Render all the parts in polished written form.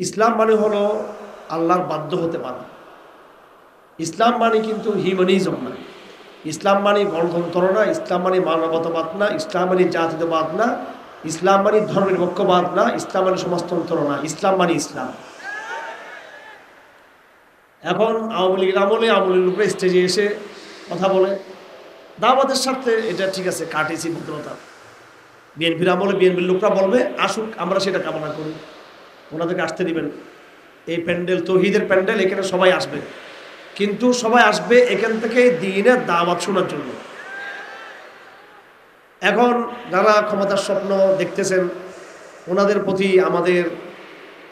ইসলাম মানে হলো আল্লাহর বাধ্য হতে পারা। ইসলাম মানে কিন্তু হিউম্যানিজম না। ইসলাম মানে গণতন্ত্র না। ইসলাম মানে মানবতাবাদ না। ইসলাম মানে জাতীয়তাবাদ না। ইসলাম মানে ধর্মের পক্ষপাত না। ইসলাম মানে সমাজতন্ত্র না। ইসলাম মানে ইসলাম। এখন আওয়ামী লীগের আমলে আওয়ামী লীগের উপরে স্টেজে এসে কথা বলে দাওয়াতের স্বার্থে এটা ঠিক আছে, কাটিয়েছি ভদ্রতা। বিএনপির আমলে বিএনপির লোকরা বলবে আসুক, আমরা সেটা কামনা করি, ওনাদেরকে আসতে দিবেন। এই প্যান্ডেল তৌহিদের প্যান্ডেল, এখানে সবাই আসবে, কিন্তু সবাই আসবে এখান থেকে দ্বীনের দাওয়াত শোনার জন্য। এখন যারা ক্ষমতার স্বপ্ন দেখতেছেন ওনাদের প্রতি আমাদের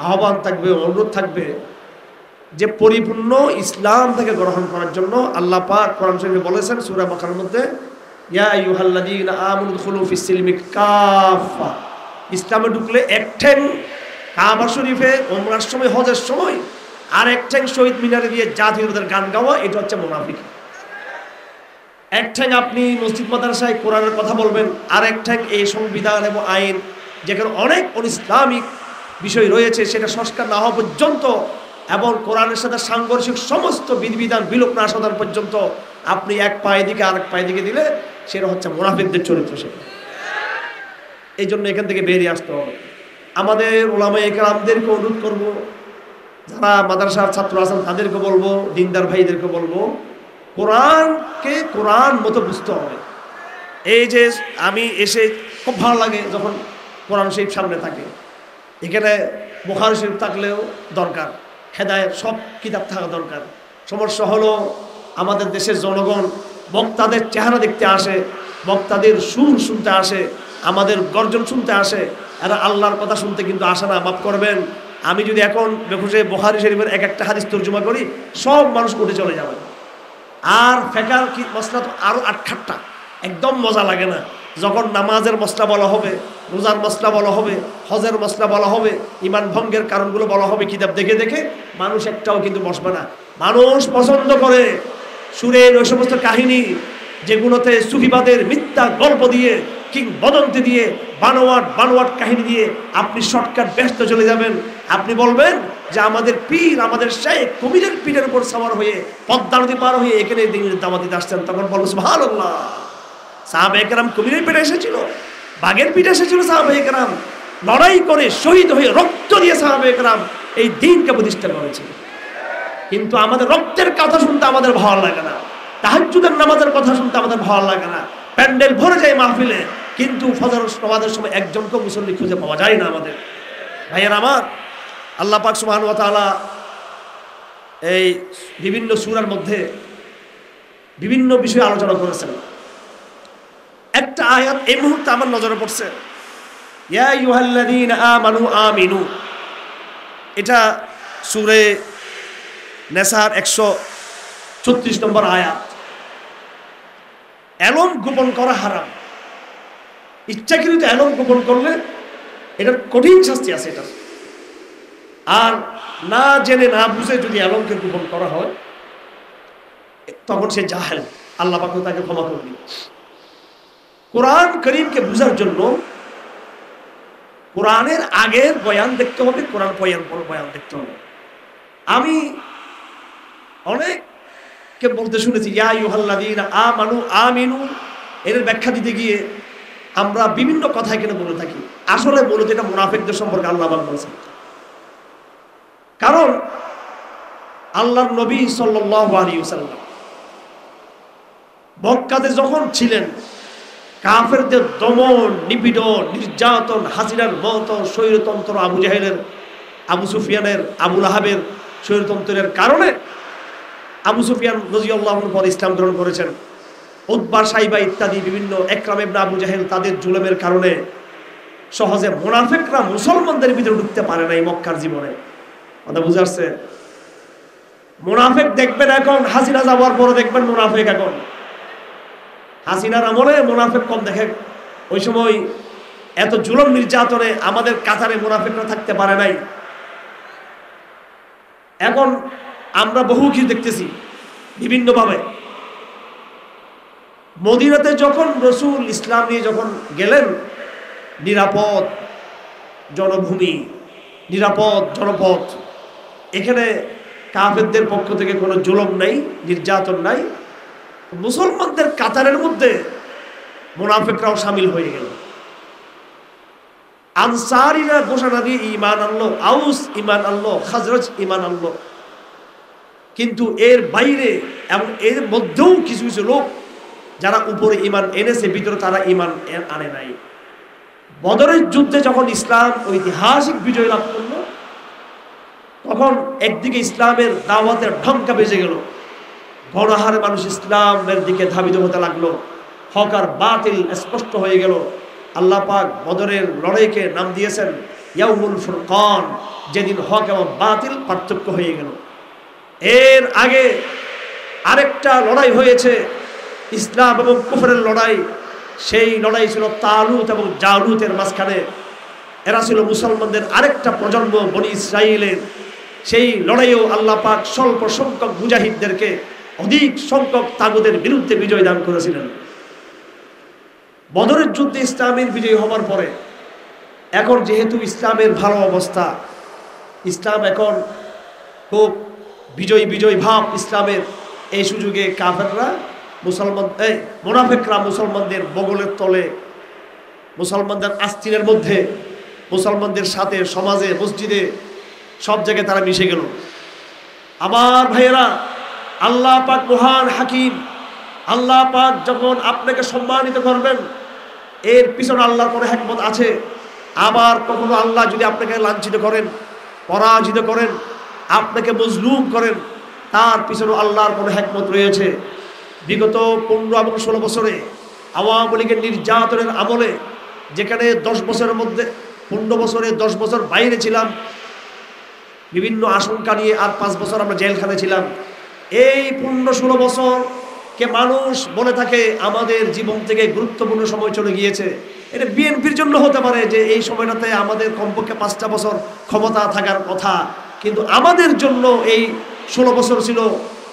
আহ্বান থাকবে, অনুরোধ থাকবে যে পরিপূর্ণ ইসলাম থেকে গ্রহণ করার জন্য। আল্লাহ পাক কোরআন শরীফে বলেছেন সূরা বাকারার মধ্যে, ইয়া আইয়ুহাল্লাযীনা আমানু দুখুলু ফিস-সিলমি কাফা, ইসলামে ঢুকলে এক ঠ্যাং কাবা শরীফে ওমরার সময়, হজের সময়, আর এক ঠ্যাং শহীদ মিনারে দিয়ে জাতীয়তার গান গাওয়া, এটা হচ্ছে মুনাফিকি। এক ঠ্যাং আপনি মসজিদ মাদ্রাসায় কোরআনের কথা বলবেন, আর এক ঠ্যাং এই সংবিধান এবং আইন যেখানে অনেক অনিসলামিক বিষয় রয়েছে সেটা সংস্কার না হওয়া পর্যন্ত এবং কোরআনের সাথে সাংঘর্ষিক সমস্ত বিধিবিধান বিলোপ না আসা পর্যন্ত আপনি এক পায়ে দিকে আরেক পায়ে দিকে দিলে সেটা হচ্ছে মুনাফিকদের চরিত্র। সেটা এই জন্য এখান থেকে বেরিয়ে আসতে হবে। আমাদের ওলামায়ে কেরামদেরকে অনুরোধ করব, যারা মাদ্রাসার ছাত্র আছেন তাদেরকে বলবো, দিনদার ভাইদেরকে বলবো, কোরআনকে কোরআন মতো বুঝতে হবে। এই যে আমি এসে খুব ভালো লাগে যখন কোরআন শরীফ সামনে থাকে, এখানে বুখারী শরীফ থাকলেও দরকার, হেদায়েত সব কিতাব থাকা দরকার। সমস্যা হলো আমাদের দেশের জনগণ বক্তাদের চেহারা দেখতে আসে, বক্তাদের সুর শুনতে আসে, আমাদের গর্জন শুনতে আসে, এরা আল্লাহর কথা শুনতে কিন্তু আসে না। মাফ করবেন, আমি যদি এখন বেখুশে বুখারী শরীফের এক একটা হাদিস তর্জমা করি সব মানুষ উঠে চলে যাবে। আর ফেকার কি মশলা তো আরো আটখাট্টা, একদম মজা লাগে না। যখন নামাজের মশলা বলা হবে, রোজার মশলা বলা হবে, হজের মশলা বলা হবে, ইমান ভঙ্গের কারণগুলো বলা হবে, কিতাব দেখে দেখে মানুষ একটাও কিন্তু বসবে না। মানুষ পছন্দ করে সুরের ওই সমস্ত কাহিনী যেগুলোতে সুফিবাদের মিথ্যা গল্প দিয়ে, কিংবদন্তি দিয়ে, বানোয়াট কাহিনী দিয়ে আপনি শর্টকাট ব্যস্ত চলে যাবেন। আপনি বলবেন যে আমাদের পীর, আমাদের শেখ কুমিরের পীরের উপর সওয়ার হয়ে পদ্মা নদী পার হয়ে এখানে দিনের দাওয়াত দিতে আসছেন, তখন বলবো সুবহানাল্লাহ। সাহাবায়ে কেরাম কুমিরের পিঠে এসেছিল, বাঘের পিঠে এসেছিল। সাহাবায়ে কেরাম লড়াই করে শহীদ হয়ে রক্ত দিয়ে সাহাবায়ে কেরাম এই দ্বীনকে প্রতিষ্ঠা করেছে। কিন্তু আমাদের রক্তের কথা শুনতে আমাদের ভালো লাগে না, তাহাজ্জুদের নামাজের কথা শুনতে আমাদের ভালো লাগে না। প্যান্ডেল ভরে যায় মাহফিলে, কিন্তু ফজর নামাজের সময় একজনকে মুসল্লি খুঁজে পাওয়া যায় না। আমাদের ভাইয়ের আমার, আল্লাহ পাক সুবহানাহু ওয়া তাআলা এই বিভিন্ন সূরার মধ্যে বিভিন্ন বিষয়ে আলোচনা করেছেন। একটা আয়াত এই মুহূর্তে আমার নজরে পড়ছে, ইয়া আইয়ুহাল্লাযীনা আমানু আমিনু। এটা সূরা নেসার 136 নম্বর আয়াত। এলম গোপন করা হারাম। ইচ্ছাকৃত এলম গোপন করলে এটার কঠিন শাস্তি আছে এটা। আর না জেনে না বুঝে যদি এলমকে গোপন করা হয় তখন সে জাহেল, আল্লাহ পাক তাকে ক্ষমা করবে। কোরআন করিমকে বুঝার জন্য কোরআনের আগের বয়ান দেখতে হবে, কোরআন বয়ান দেখতে হবে। আমি অনেককে বলতে শুনেছি ইয়া আইয়ুহাল্লাযীনা আমানু আমিনু, এর ব্যাখ্যা দিতে গিয়ে আমরা বিভিন্ন কথা এখানে বলে থাকি। আসলে মূলত এটা মুনাফিকদের সম্পর্কে আল্লাহ বলেছেন। কারণ আল্লাহর নবী সাল্লাল্লাহু আলাইহি ওয়াসাল্লাম মক্কাতে যখন ছিলেন, কাফেরদের দমন, নিপীড়ন, নির্যাতন, হাজিরার মত, স্বৈরতন্ত্র, আবু জাহেলের, আবু সুফিয়ানের, আবু লাহাবের স্বৈরতন্ত্রের কারণে আবু সুফিয়ান রাদিয়াল্লাহু আনহু পরে ইসলাম গ্রহণ করেছেন। উতবা, সাইবা ইত্যাদি বিভিন্ন ইকরাম ইবনে আবু জাহেল, তাদের জুলুমের কারণে সহজে মুনাফিকরা মুসলমানদের ভিতরে ঢুকতে পারে না এই মক্কার জীবনে। কথা বুঝা আসছে? মুনাফিক দেখবেন এখন, হাসিনা যাওয়ার পরে দেখবেন মুনাফিক এখন। হাসিনার আমলে মুনাফিক কম দেখে, ওই সময় এত জুলুম নির্যাতনে আমাদের কাতারে মুনাফিকরা থাকতে পারে নাই। এখন আমরা বহু কিছু দেখতেছি বিভিন্নভাবে। মদিনাতে যখন রাসূল ইসলাম নিয়ে যখন গেলেন, নিরাপদ জনভূমি, নিরাপদ জনপদ। এখানে কাফেরদের পক্ষ থেকে কোনো জুলুম নাই, নির্যাতন নাই। মুসলমানদের কাতারের মধ্যে মুনাফিকরাও শামিল হয়ে গেল। আনসারীরা ঘোষণা দিয়ে ঈমান আনলো, আউস ঈমান আনলো, খাজরজ ঈমান আনলো। কিন্তু এর বাইরে এবং এর মধ্যেও কিছু কিছু লোক যারা উপরে ঈমান এনেছে, ভিতরে তারা ঈমান আনে নাই। বদরের যুদ্ধে যখন ইসলাম ঐতিহাসিক বিজয় লাভ করলো, তখন একদিকে ইসলামের দাওয়াতের ঢঙ্কা বেজে গেল, গণহারে মানুষ ইসলামের দিকে ধাবিত হতে লাগলো, হক আর বাতিল স্পষ্ট হয়ে গেল। আল্লাহ পাক বদরের লড়াইকে নাম দিয়েছেন ইয়াউমুল ফুরকান, যেদিন হক এবং বাতিল পার্থক্য হয়ে গেল। এর আগে আরেকটা লড়াই হয়েছে, ইসলাম এবং কুফরের লড়াই। সেই লড়াই ছিল তালুত এবং জালুতের মাঝখানে। এরা ছিল মুসলমানদের আরেকটা প্রজন্ম, বনি ইসরাইলের। সেই লড়াইয়েও আল্লাহ পাক স্বল্প সংখ্যক মুজাহিদদেরকে অধিক সংখ্যক তাগুদের বিরুদ্ধে বিজয় দান করেছিলেন। বদরের যুদ্ধে ইসলামের বিজয় হওয়ার পরে এখন যেহেতু ইসলামের ভালো অবস্থা, ইসলাম এখন খুব বিজয় বিজয় ভাব ইসলামের, এই সুযোগে কাফেররা মুনাফিকরা মুসলমানদের বগলের তলে, মুসলমানদের আস্তিনের মধ্যে, মুসলমানদের সাথে সমাজে, মসজিদে, সব জায়গায় তারা মিশে গেল। আমার ভাইয়েরা, আল্লাহ পাক মহান হাকিম। আল্লাহ পাক যখন আপনাকে সম্মানিত করবেন, এর পিছনে আল্লাহর কোনো হিকমত আছে। আবার কখনো আল্লাহ যদি আপনাকে লাঞ্ছিত করেন, পরাজিত করেন, আপনাকে মজলুম করেন, তার পিছনে আল্লাহর কোনো হিকমত রয়েছে। বিগত 15 এবং 16 বছরে আওয়ামী লীগের নির্যাতনের আমলে, যেখানে 10 বছরের মধ্যে 15 বছরে 10 বছর বাইরে ছিলাম বিভিন্ন আশঙ্কা নিয়ে, আর 5 বছর আমরা জেলখানে ছিলাম। এই 15-16 বছরকে মানুষ বলে থাকে আমাদের জীবন থেকে গুরুত্বপূর্ণ সময় চলে গিয়েছে। এটা বিএনপির জন্য হতে পারে যে এই সময়টাতে আমাদের কমপক্ষে 5টা বছর ক্ষমতা থাকার কথা, কিন্তু আমাদের জন্য এই 16 বছর ছিল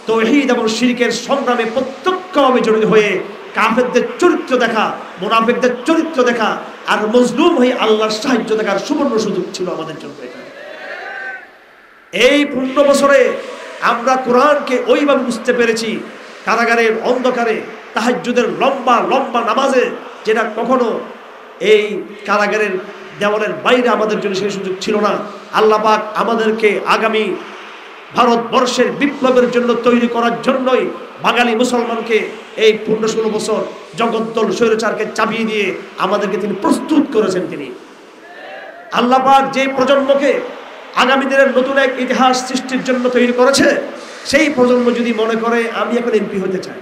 তাওহীদ এবং শিরকের সংগ্রামে প্রত্যক্ষভাবে জড়িত হয়ে কাফেরদের চরিত্র দেখা, মুনাফিকদের চরিত্র দেখা, আর মজলুম হয়ে আল্লাহর সাহায্য দেখার সুবর্ণ সুযোগ ছিল আমাদের জন্য। এই 15 বছরে আমরা কোরআনকে ওইভাবে বুঝতে পেরেছি, কারাগারের অন্ধকারে তাহাজ্জুদের লম্বা লম্বা নামাজে, যেটা কখনো এই কারাগারের দেওয়ালের বাইরে আমাদের জন্য সেই সুযোগ ছিল না। আল্লাহ পাক আমাদেরকে আগামী ভারতবর্ষের বিপ্লবের জন্য তৈরি করার জন্যই বাঙালি মুসলমানকে এই 15-16 বছর জগদ্দল স্বৈরাচারকে চাপিয়ে দিয়ে আমাদেরকে তিনি প্রস্তুত করেছেন। তিনি আল্লাহ পাক যে প্রজন্মকে আগামী দিনের নতুন এক ইতিহাস সৃষ্টির জন্য তৈরি করেছে, সেই প্রজন্ম যদি মনে করে আমি এখন এমপি হতে চাই,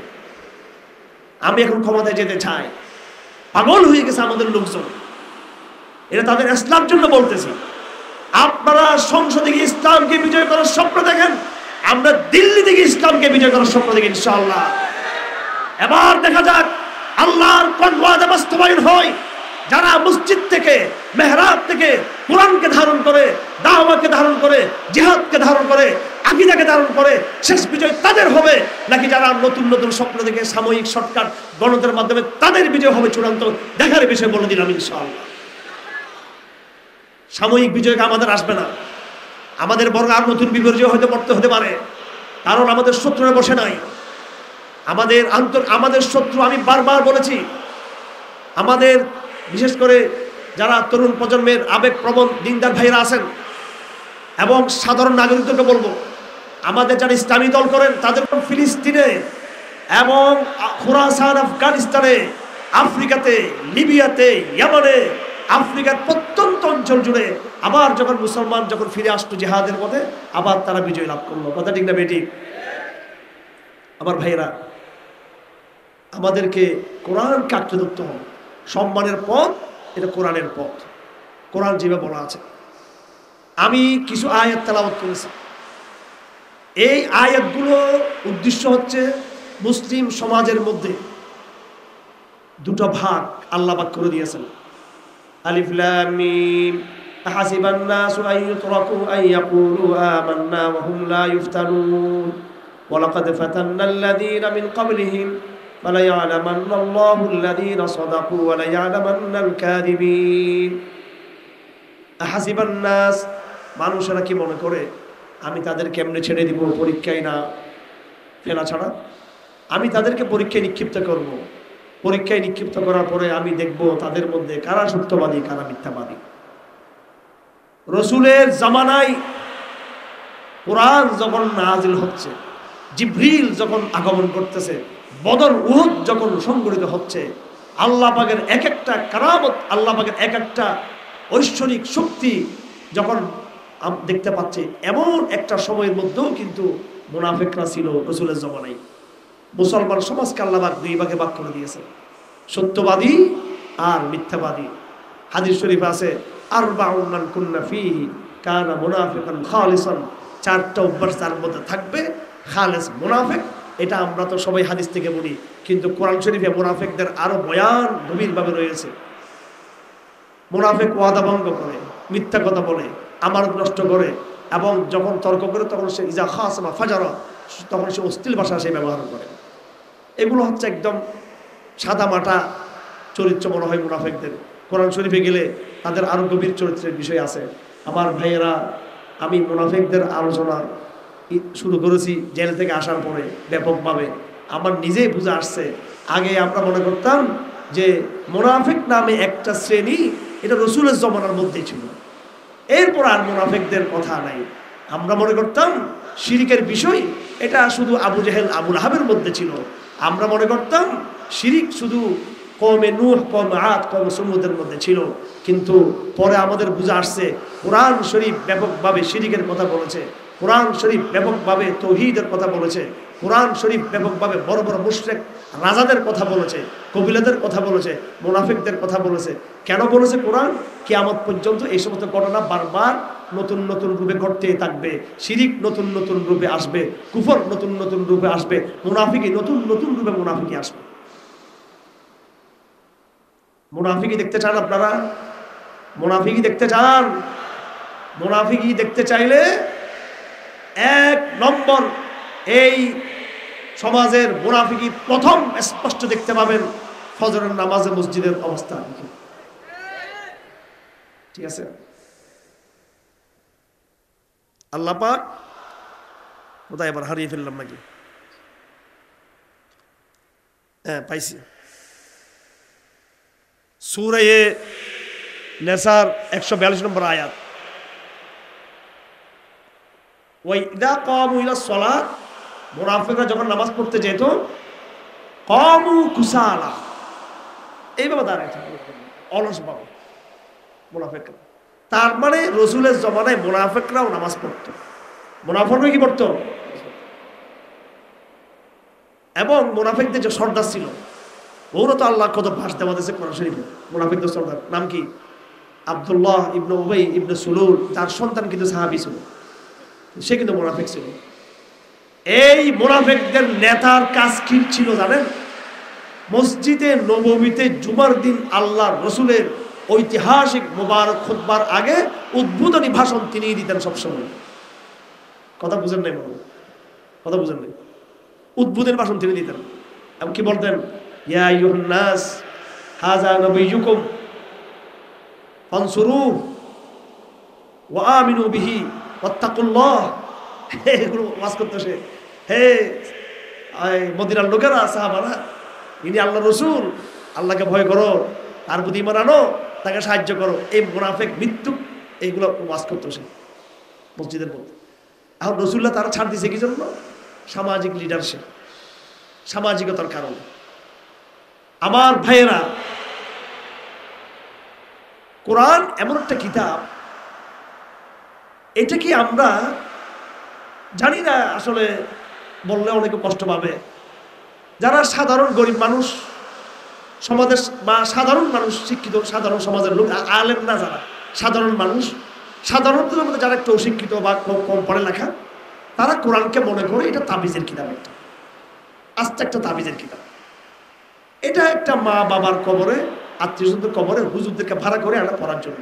আমি এখন ক্ষমতায় যেতে চাই, পাগল হয়ে গেছে আমাদের লোকজন। এটা তাদের ইসলাম জন্য বলতেছি। আপনারা সংসদে গিয়ে ইসলামকে বিজয় করার স্বপ্ন দেখেন, আমরা দিল্লি থেকে ইসলামকে বিজয় করার স্বপ্ন দেখি ইনশাআল্লাহ। এবার দেখা যাক আল্লাহর কোন ওয়াদা বাস্তবায়ন হয়। যারা মসজিদ থেকে, মেহরাব থেকে কোরআনকে ধারণ করে, দাওয়াতকে ধারণ করে, জিহাদকে ধারণ করে, আকীদাকে ধারণ করে, শেষ বিজয় তাদের হবে, নাকি যারা নতুন নতুন স্বপ্ন দেখে সাময়িক শর্টকাট গণতন্ত্রের মাধ্যমে তাদের বিজয় হবে চূড়ান্ত, দেখার বিষয় বলে দিলাম ইনশাআল্লাহ। সাময়িক বিজয়কে আমাদের আসবে না, আমাদের বরং আর নতুন বিপর্যয় হতে হতে পারে। কারণ আমাদের শত্রুরা বসে নাই, আমাদের শত্রু, আমি বারবার বলেছি, আমাদের বিশেষ করে যারা তরুণ প্রজন্মের আবেগপ্রবণ দিনদার ভাইরা আছেন এবং সাধারণ নাগরিকদেরকে বলবো, আমাদের যারা ইসলামী দল করেন তাদের ফিলিস্তিনে এবং খুরাসান, আফগানিস্তানে, আফ্রিকাতে, লিবিয়াতে, ইয়ামানে, আফ্রিকার প্রত্যন্ত অঞ্চল জুড়ে আবার যখন মুসলমান যখন ফিরে আসতো জিহাদের পথে, আবার তারা বিজয় লাভ করলো। কথা ঠিক না বেঠিক? আমার ভাইয়েরা, আমাদেরকে কোরআনকে আঁকড়ে ধরতে হবে। সম্মানের পথ এটা কোরআনের পথ, কোরআন যেভাবে বলা আছে। আমি কিছু আয়াত তেলাওয়াত করেছি। এই আয়াতগুলো উদ্দেশ্য হচ্ছে মুসলিম সমাজের মধ্যে দুটো ভাগ আল্লাহ পাক করে দিয়েছেন। আলিফ লাম মিম আহাসিবান নাসু আন ইউতরাকু আন ইয়াকুলু আমান্না ওয়া হুম লা ইফতানুন ওয়া লাকাদ ফাতান্নাল্লাযীনা মিন ক্বাবলিহিম فَلَيَعْلَمَنَّ اللَّهُ الَّذِينَ صَدَقُوا وَلَيَعْلَمَنَّ الْكَاذِبِينَ أَحَسِبَ النَّاسُ মানুষেরা কি মনে করে আমি তাদের কেমনে ছেড়ে দিব পরীক্ষায় না ফেলা ছাড়া? আমি তাদেরকে পরীক্ষায় নিক্ষিপ্ত করব। পরীক্ষায় নিক্ষিপ্ত করার পরে আমি দেখব তাদের মধ্যে কারা সত্যবাদী কারা মিথ্যাবাদী। রসুলের জামানায় কোরআন যখন নাজিল হচ্ছে, জিবরিল যখন আগমন করতেছে, বদর উহুদ যখন সংগঠিত হচ্ছে, আল্লাহ পাকের এক একটা কারামত, আল্লাহ পাকের এক একটা ঐশ্বরিক শক্তি যখন দেখতে পাচ্ছি, এমন একটা সময়ের মধ্যেও কিন্তু মুনাফিকরা ছিল রসুলের জমানায়। মুসলমান সমাজকে আল্লাহ পাক দুই ভাগে ভাগ করে দিয়েছে, সত্যবাদী আর মিথ্যাবাদী। হাদিস শরীফ আছে আরবাউন মান কুন্না ফীহি কানা মুনাফিকান খালিসান, চারটা অভ্যাস তার মধ্যে থাকবে, খালেস মুনাফিক। এটা আমরা তো সবাই হাদিস থেকে বলি, কিন্তু কোরআন শরীফে মুনাফিকদের আরো বয়ান গভীরভাবে রয়েছে। মুনাফিক ওয়াদা ভঙ্গ করে, মিথ্যা কথা বলে, আমানত নষ্ট করে, এবং যখন তর্ক করে তখন সে ইজা খাসমা ফাজারা, তখন সে অশ্লীল ভাষা সে ব্যবহার করে। এগুলো হচ্ছে একদম সাদা মাটা চরিত্র মনে হয় মুনাফিকদের। কোরআন শরীফে গেলে তাদের আরো গভীর চরিত্রের বিষয় আছে। আমার ভাইয়েরা, আমি মুনাফিকদের আলোচনা শুরু করেছি জেল থেকে আসার পরে ব্যাপকভাবে। আমার নিজেই বুঝে আসছে, আগে আমরা মনে করতাম যে মুনাফিক নামে একটা শ্রেণী, এটা রসুলের জমানার মধ্যেই ছিল, এরপর আর মুনাফিকদের কথা নাই। আমরা মনে করতাম শিরিকের বিষয় এটা শুধু আবু জেহেল আবু লাহাবের মধ্যে ছিল। আমরা মনে করতাম শিরিক শুধু কওমে নূহ, কওমে আদ, কওমে সমুদের মধ্যে ছিল। কিন্তু পরে আমাদের বুঝে আসছে কোরআন শরীফ ব্যাপকভাবে শিরিকের কথা বলেছে, কোরআন শরীফ ব্যাপকভাবে তাওহীদের কথা বলেছে, কোরআন শরীফ ব্যাপকভাবে বড় বড় মুশরিক রাজাদের কথা বলেছে, কবিলাদের কথা বলেছে, মুনাফিকদের কথা বলেছে। কেন বলেছে কোরআন? কিয়ামত পর্যন্ত এই সমস্ত ঘটনা বারবার নতুন নতুন রূপে ঘটতেই থাকবে। শিরিক নতুন নতুন রূপে আসবে, কুফর নতুন নতুন রূপে আসবে, মুনাফিকি নতুন নতুন রূপে মুনাফিকি আসবে। মুনাফিকি দেখতে চান আপনারা? মুনাফিকি দেখতে চান? মুনাফিকি দেখতে চাইলে এক নম্বর, এই সমাজের মুনাফিকি প্রথম স্পষ্ট দেখতে পাবেন ফজরের নামাজে মসজিদের অবস্থা। ঠিক আছে? আল্লাহ পাক কোথায় এবার হারিয়ে ফেললাম নাকি? হ্যাঁ, পাইছি। সূরা নিসার 142 নম্বর আয়াত, ওয়াইদা কামু ইলাস সালাত, মুনাফিকরা যখন নামাজ পড়তে যেত, কামু কুসালা, এইভাবে দাঁড়ায় থাকে, অলস ভাবে মুনাফিকরা। তার মানে রসুলের জমানায় মুনাফিকরাও নামাজ পড়তো। মুনাফিকরা কি পড়তো? এবং মুনাফিকদের যে সর্দার ছিল, ওরা তো আল্লাহ কত ভাষ দেওয়া দিয়েছে কোরআন শরীফে। মুনাফিকদের সর্দার নাম কি? আব্দুল্লাহ ইবনে উবাই ইবনে সুলুল। তার সন্তান কিন্তু সাহাবী ছিল, সে কিন্তু মুনাফিক ছিল। এই মুনাফিকদের নেতার কাজ কি ছিল জানেন? মসজিদে নববীতে জুমার দিন আল্লাহ রসুলের ঐতিহাসিক মুবারক খুতবার আগে উদ্বোধনী ভাষণ তিনিই দিতেন সবসময়। কথা বুঝেন নাই? কথা বুঝেন নাই? উদ্বোধনী ভাষণ তিনি দিতেন এবং কি বলতেন? ইয়া আইয়ুহান নাস হাযা নাবিয়্যুকুম ফানসুরুহু ওয়া আমিনু বিহি ওয়াত্তাকুল্লাহ। এগুলো ওয়াজ করতেছে, হে মদিনার লোকেরা, সাহাবারা, ইনি আল্লাহ রসুল, আল্লাহকে ভয় করো, তার প্রতি ঈমান আনো, তাকে সাহায্য করো। এই মুনাফিক মৃত্যু এইগুলো ওয়াজ করতেছে মসজিদের মধ্যে। এখন রসুল্লাহ তারা ছাড় দিছে কি জন্য? সামাজিক লিডারশিপ, সামাজিকতার কারণে। আমার ভাইয়েরা, কোরআন এমন একটা কিতাব, এটা কি আমরা জানি না আসলে, বললে অনেকে কষ্ট পাবে। যারা সাধারণ গরিব মানুষ, সমাজের বা সাধারণ মানুষ, শিক্ষিত সাধারণ সমাজের লোক, আলেম না যারা সাধারণ মানুষ, সাধারণত মধ্যে যারা একটু অশিক্ষিত বা কম পড়ালেখা, তারা কোরআনকে মনে করে এটা তাবিজের কিতাব, একটা আস্তে একটা তাবিজের কিতাব। এটা একটা মা বাবার কবরে, আত্মীয় স্বজনদের কবরে হুজুরদেরকে ভাড়া করে আনা পড়ার জন্য,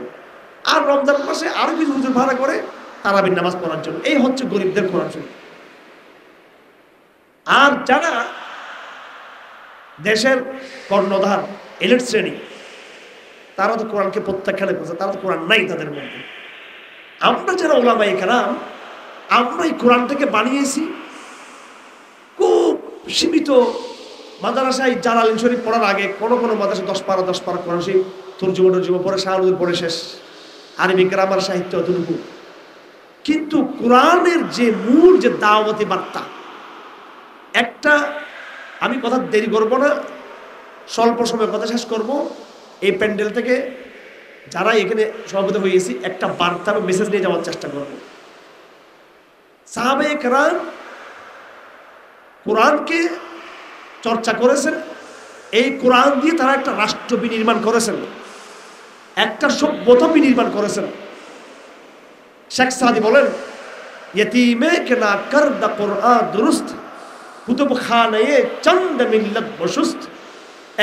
আর রমজান মাসে আরো কিছু হুজুর ভাড়া করে তারাবির নামাজ পড়ার জন্য। এই হচ্ছে গরিবদের কোরআন শরীফ। আর যারা দেশের কর্ণধার, এলিট শ্রেণী, তারা তো কোরআনকে প্রত্যাখ্যান করছে, তারা তো কোরআন নাই তাদের মধ্যে। আমরা যারা ওলামায়ে কেরাম, আমরা এই কোরআনটাকে বানিয়েছি খুব সীমিত মাদ্রাসায় জালালাইন শরীফ পড়ার আগে কোন কোন মাদ্রাসা 10 পারা কোরআন শরীফ তর্জমা পড়ে শাহরুল পড়ে শেষ, আরবি গ্রামার সাহিত্য অতটুকু। কিন্তু কোরআনের যে মূল যে দাওয়াতি বার্তা, একটা আমি কথা দেরি করব না, স্বল্প সময়ে কথা শেষ করব। এই প্যান্ডেল থেকে যারা এখানে সভাপতি হয়েছি একটা বার্তা বা মেসেজ নিয়ে যাওয়ার চেষ্টা করব। সাহাবায়ে কেরাম কোরআনকে চর্চা করেছেন, এই কোরআন দিয়ে তারা একটা রাষ্ট্র বিনির্মাণ করেছেন, একটা সভ্যতা বিনির্মাণ করেছেন। শেখ সাদি বলেন, ইয়তীমে কে না করদা কুরআন দুরুস্ত, কুতুব খানায়ে চন্দ মিল্লাত বসুস্ত।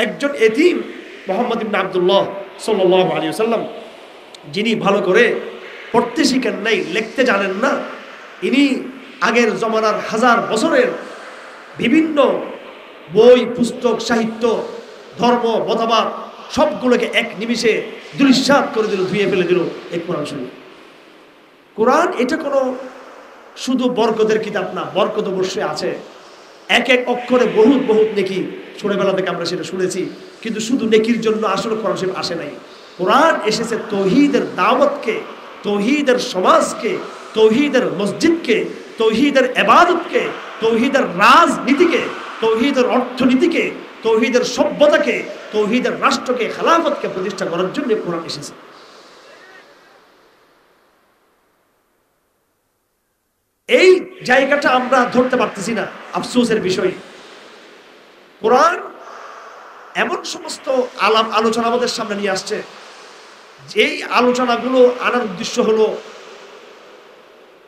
একজন এতিম মুহাম্মদ ইবনে আব্দুল্লাহ সাল্লাল্লাহু আলাইহি ওয়াসাল্লাম, যিনি ভালো করে পড়তে শিখেন নাই, লিখতে জানেন না, ইনি আগের জমানার হাজার বছরের বিভিন্ন বই পুস্তক সাহিত্য ধর্ম মতবাদ সবগুলোকে এক নিমিষে দুলিশাত করে দিল, ধুয়ে ফেলে দিল এই কোরআন শরীফ। কোরআন এটা কোনো শুধু বরকতের কিতাব না, বরকত অবশ্যই আছে, এক এক অক্ষরে বহুত বহুত নেকি। ছোটবেলা থেকে আমরা সেটা শুনেছি, কিন্তু শুধু নেকির জন্য আসলে কোরআন শরীফ আসে নাই। কোরআন এসেছে তৌহিদের দাওয়াতকে, তৌহিদের সমাজকে, তৌহিদের মসজিদকে, তৌহিদের ইবাদতকে, তৌহিদের রাজনীতিকে, তৌহিদের অর্থনীতিকে, তৌহিদের সভ্যতাকে, তৌহিদের রাষ্ট্রকে, খেলাফতকে প্রতিষ্ঠা করার জন্য কোরআন এসেছে। এই জায়গাটা আমরা ধরতে পারতেছি না, আফসোসের বিষয়। কোরআন এমন সমস্ত আলোচনা আমাদের সামনে নিয়ে আসছে, যেই আলোচনাগুলো আনার উদ্দেশ্য হলো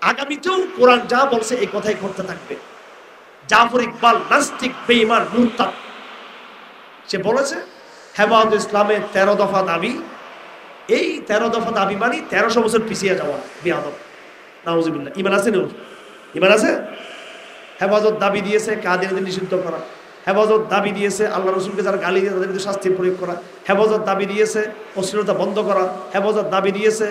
আগামীতেও কোরআন যা বলছে এই কথাই করতে থাকবে। জাফর ইকবাল নাস্তিক বেঈমান মুরতাদ, সে বলেছে হেফাজত ইসলামে 13 দফা দাবি, এই 13 দফা দাবি মানে 1300 বছর পিছিয়ে যাওয়া, বেয়াদব, নাউজুবিল্লাহ। ইমান আছে না? ইমান আছে? হেফাজত দাবি দিয়েছে কাদিয়ানীদের নিষিদ্ধ করা, হেফাজত দাবি দিয়েছে আল্লাহ রসুলকে যারা গালি দিয়ে তাদের বিরুদ্ধে শাস্তির প্রয়োগ করা, হেফাজত দাবি দিয়েছে অশ্লীলতা বন্ধ করা, হেফাজত দাবি দিয়েছে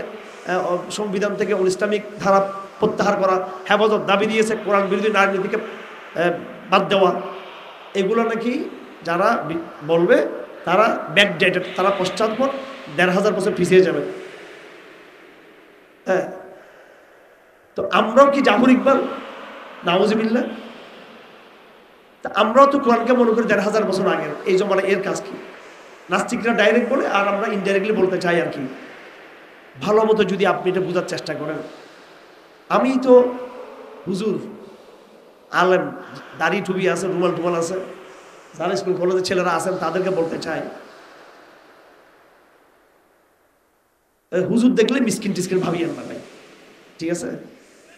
সংবিধান থেকে ইসলামিক ধারা প্রত্যাহার করা, হেফাজত দাবি দিয়েছে কোরআন বিরোধী রাজনীতিকে বাদ দেওয়া। এগুলো নাকি যারা বলবে তারা ব্যাকডেটেড, তারা পশ্চাৎপদ, 1500 বছর পিছিয়ে যাবে। হ্যাঁ, তো আমরাও কি জাফর ইকবাল? নাউজুবিল্লাহ। তা আমরাও তো কোরআনকে মনে করি 1500 বছর আগের, এই জমানা। এর কাজ কি? নাস্তিকরা ডাইরেক্ট বলে আর আমরা ইনডাইরেক্টলি বলতে চাই আর কি। ভালো মতো যদি আপনি এটা বোঝার চেষ্টা করেন, আমি তো হুজুর আলেম, দাড়ি টুপি আছে, রুমাল টুমাল আছে, যারা স্কুল কলেজের ছেলেরা আছেন তাদেরকে বলতে চাই, হুজুর দেখলে মিসকিন টিসকিন ভাবিয়েন না ভাই, ঠিক আছে?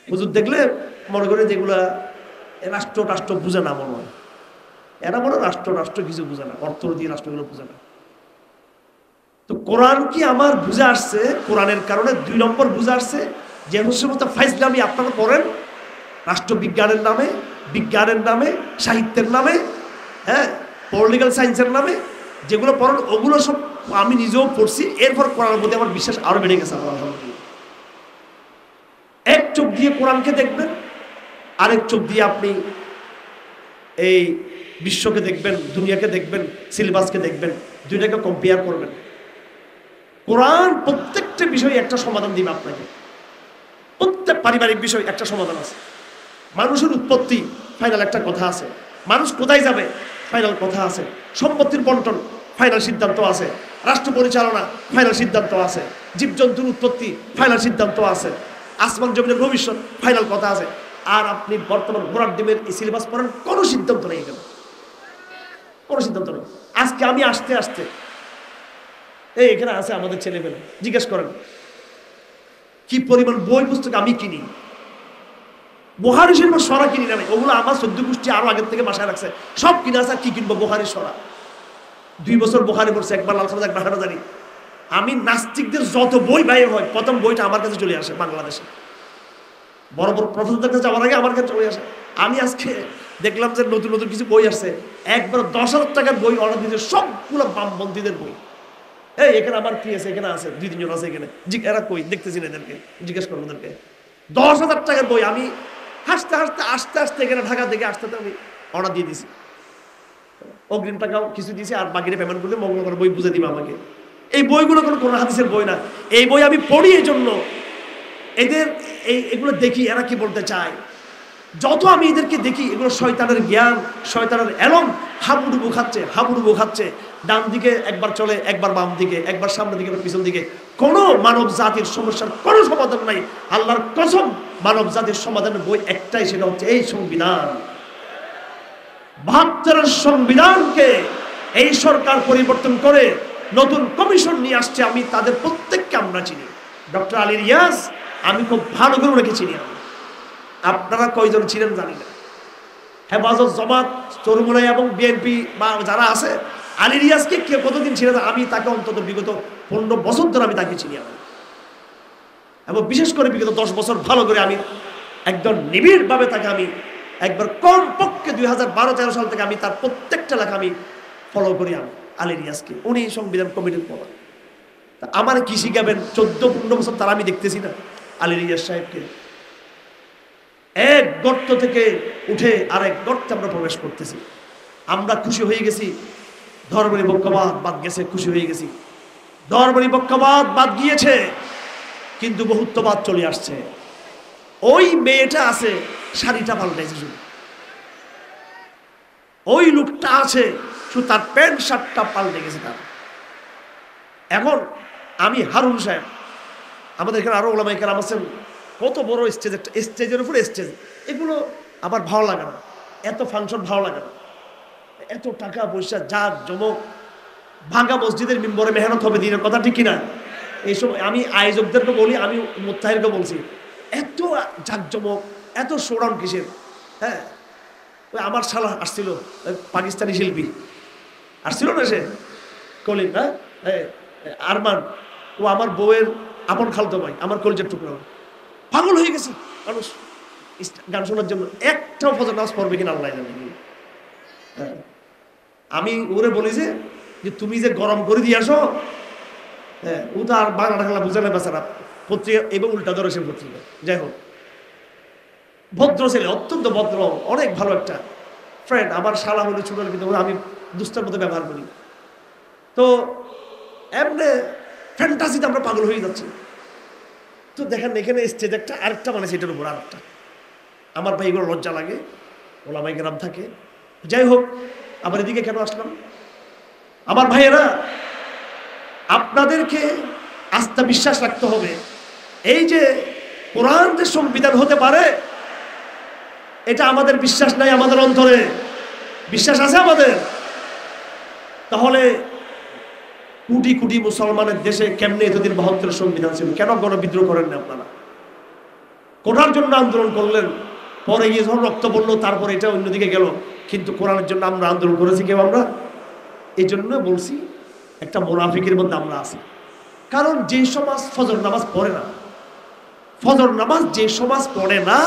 হুজুর দেখলে মনে করে যেগুলা রাষ্ট্র রাষ্ট্র বুঝে না, মনে হয় এরা মনে রাষ্ট্র রাষ্ট্র কিছু বুঝে না, অর্থ দিয়ে রাষ্ট্রগুলো বুঝে না। তো কোরআন কি আমার বুঝে আসছে? কোরআনের কারণে 2 নম্বর বুঝে আসছে যে সমস্ত ফাইজলামি আপনারা পড়েন রাষ্ট্রবিজ্ঞানের নামে, বিজ্ঞানের নামে, সাহিত্যের নামে, হ্যাঁ, পলিটিক্যাল সায়েন্সের নামে যেগুলো পড়েন, ওগুলো সব আমি নিজেও পড়ছি। এরপর কোরআনের প্রতি আমার বিশ্বাস আরো বেড়ে গেছে। এক চোখ দিয়ে কোরআনকে দেখবেন, আরেক চোখ দিয়ে আপনি এই বিশ্বকে দেখবেন, দুনিয়াকে দেখবেন, সিলেবাসকে দেখবেন, দুইটাকে কম্পেয়ার করবেন। কোরআন প্রত্যেকটা বিষয়ে একটা সমাধান দিবে আপনাকে। প্রত্যেক পারিবারিক বিষয় একটা সমাধান আছে। মানুষের উৎপত্তি, ফাইনাল একটা কথা আছে। মানুষ কোথায় যাবে, ফাইনাল কথা আছে। সম্পত্তির বন্টন, ফাইনাল সিদ্ধান্ত আছে। রাষ্ট্র পরিচালনা, ফাইনাল সিদ্ধান্ত আছে। জীবজন্তুর উৎপত্তি, ফাইনাল সিদ্ধান্ত আছে। আসমান জমিনের ভবিষ্যৎ, ফাইনাল কথা আছে। আর আপনি বর্তমান ঘোড়ার ডিমের এই সিলেবাস পড়েন, কোনো সিদ্ধান্ত নেই এখানে, কোনো সিদ্ধান্ত নেই। আজকে আমি আসতে আসতে এই এখানে আছে আমাদের ছেলেমেয়ে, জিজ্ঞেস করেন কি পরিমাণ বই পুস্তক আমি কিনি। বুখারী শরীফের সরা কিনি না, ওগুলো আমার 14 গোষ্ঠী আরো আগের থেকে বাসায় রাখছে, সব কিনে আছে। আর কি কিনবো? বুখারীর সরা। 2 বছর বুখারী পড়ছে, একবার লাল খাতা, একবার হাটাজারি। আমি নাস্তিকদের যত বই বাইরে হয়, প্রথম বইটা আমার কাছে চলে আসে বাংলাদেশে। বড় বড় প্রফেসরদের কাছে যাওয়ার আগে আমার কাছে চলে আসে। আমি আজকে দেখলাম যে নতুন নতুন কিছু বই আসছে, একবার 10,000 টাকার বই অর্ডার দিয়েছে, সবগুলো বামপন্থীদের বই। এই এখানে আমার কি আছে, এখানে আছে 2-3 জন আছে এখানে, এরা কই দেখতেছি না, এদেরকে জিজ্ঞেস করবো ওদেরকে। 10,000 টাকার বই আমি হাসতে হাসতে আস্তে আস্তে এখানে ঢাকা থেকে আসতে আমি অর্ডার দিয়ে দিছি, অগ্রিম টাকাও কিছু দিয়েছি, আর বাকিটা পেমেন্ট করলে মঙ্গলবার বই বুঝে দিবে আমাকে। এই বইগুলো কোনো হাদিসের বই না, এই বই আমি পড়ি এই জন্য এদের এগুলো দেখি এরা কি বলতে চায়। যত আমি এদেরকে দেখি এগুলো শয়তানের জ্ঞান, শয়তানের এলম, হাবুডুবু খাচ্ছে, ডান দিকে একবার চলে, একবার বাম দিকে, একবার সামনের দিকে, পিছন দিকে। কোনো মানব জাতির সমস্যার কোনো সমাধান নাই। আল্লাহর কসম, মানব জাতির সমাধানের বই একটাই, সেটা হচ্ছে এই সংবিধান। 72 সংবিধানকে এই সরকার পরিবর্তন করে নতুন কমিশন নিয়ে আসছে। আমি তাদের প্রত্যেককে আমরা চিনি। ডক্টর আলী রিয়াজ আমি খুব ভালো করে ওনাকে চিনি। আপনারা কয়জন ছিলেন জানি না। হেফাজত, জামাত, চরমুনাই এবং বিএনপি বা যারা আছে, আলী রিয়াজকে কে কতদিন ছিলেন? আমি তাকে অন্তত বিগত 15 বছর ধরে আমি তাকে চিনি। এবং বিশেষ করে বিগত 10 বছর ভালো করে আমি একদম নিবিড়ভাবে তাকে আমি একবার কমপক্ষে 2012-13 সাল থেকে আমি তার প্রত্যেকটা লেখা আমি ফলো করি। আমি আলী রিয়াজকে, উনি সংবিধান কমিটির প্রধান। আমার কি শিখাবেন? 14-15 বছর তারা আমি দেখতেছি না আলী রিয়াজ সাহেবকে। এক গর্ত থেকে উঠে আরেক গর্তে আমরা প্রবেশ করতেছি। আমরা খুশি হয়ে গেছি, ধর্মনিরপেক্ষবাদ বাদ গেছে, খুশি হয়ে গেছি। ধর্মনিরপেক্ষবাদ বাদ গিয়েছে, কিন্তু বহুত্ববাদ চলে আসছে। ওই মেয়েটা আছে, শাড়িটা পাল্টাইছে শুধু। ওই লোকটা আছে, শুধু তার প্যান্ট শার্টটা পাল্টে গেছে তার। এখন আমি হারুন সাহেব, আমাদের এখানে আরো ওলামায়ে কেরাম আছেন, কত বড় স্টেজ, একটা স্টেজের উপরে স্টেজ, এগুলো আমার ভালো লাগে না। এত ফাংশন ভালো লাগে না, এত টাকা পয়সা, জাক জমক, ভাঙা মসজিদের মিম্বরে মেহনত হবে দিনের কথা, ঠিক কিনা? এইসব আমি আয়োজকদেরকে বলি, আমি মুত্তাহিরকে বলছি, এত জাকজমক, এত শোডাউন কিসের? হ্যাঁ, ওই আমার শালা আসছিল, পাকিস্তানি শিল্পী আসছিল না, সে কলিম, হ্যাঁ, আরমান, ও আমার বউয়ের আপন খালতো ভাই, আমার কলিজার টুকরা। পাগল হয়ে গেছে মানুষ গান শোনার জন্য। একটাও ফজর নামাজ পড়বে কিনা আল্লাহ জানে। আমি ওরে বলি যে তুমি যে গরম করে দিয়ে আসো, হ্যাঁ, ও তো আর বাংলা টাংলা বুঝে না বেচারা, পত্রিকা এবং উল্টা ধরে সে পত্রিকা। যাই হোক, ভদ্র ছেলে, অত্যন্ত ভদ্র, অনেক ভালো একটা ফ্রেন্ড। আমার শালা হলে ছোট, কিন্তু আমি দুষ্টার মতো ব্যবহার করি। তো এমনি ফ্যান্টাসিতে আমরা পাগল হয়ে যাচ্ছি। তো দেখেন এখানে স্টেজ একটা, আরেকটা মানে সেটার উপর আরেকটা। আমার ভাই এগুলো লজ্জা লাগে, ওলামায়ে কেরাম থাকে। যাই হোক, আবার এদিকে কেন আসলাম? আমার ভাইয়েরা, আপনাদেরকে আস্থা বিশ্বাস রাখতে হবে। এই যে কোরআন যে সংবিধান হতে পারে, এটা আমাদের বিশ্বাস নাই। আমাদের অন্তরে বিশ্বাস আছে আমাদের। তাহলে কোটি কোটি মুসলমানের দেশে কেমনে এতদিন 72 সংবিধান ছিল? কেন গণবিদ্রোহ করেন না আপনারা? কোরআনের জন্য আন্দোলন করলেন, পরে গিয়ে যখন রক্ত পড়লো, তারপরে এটা অন্যদিকে গেল। কিন্তু কোরআনের জন্য আমরা আন্দোলন করেছি কেউ? আমরা এই জন্য বলছি, একটা মুনাফিকের মধ্যে আমরা আছি। কারণ যে সমাজ ফজর নামাজ পড়ে না, ফজর নামাজ যে সমাজ পড়ে না,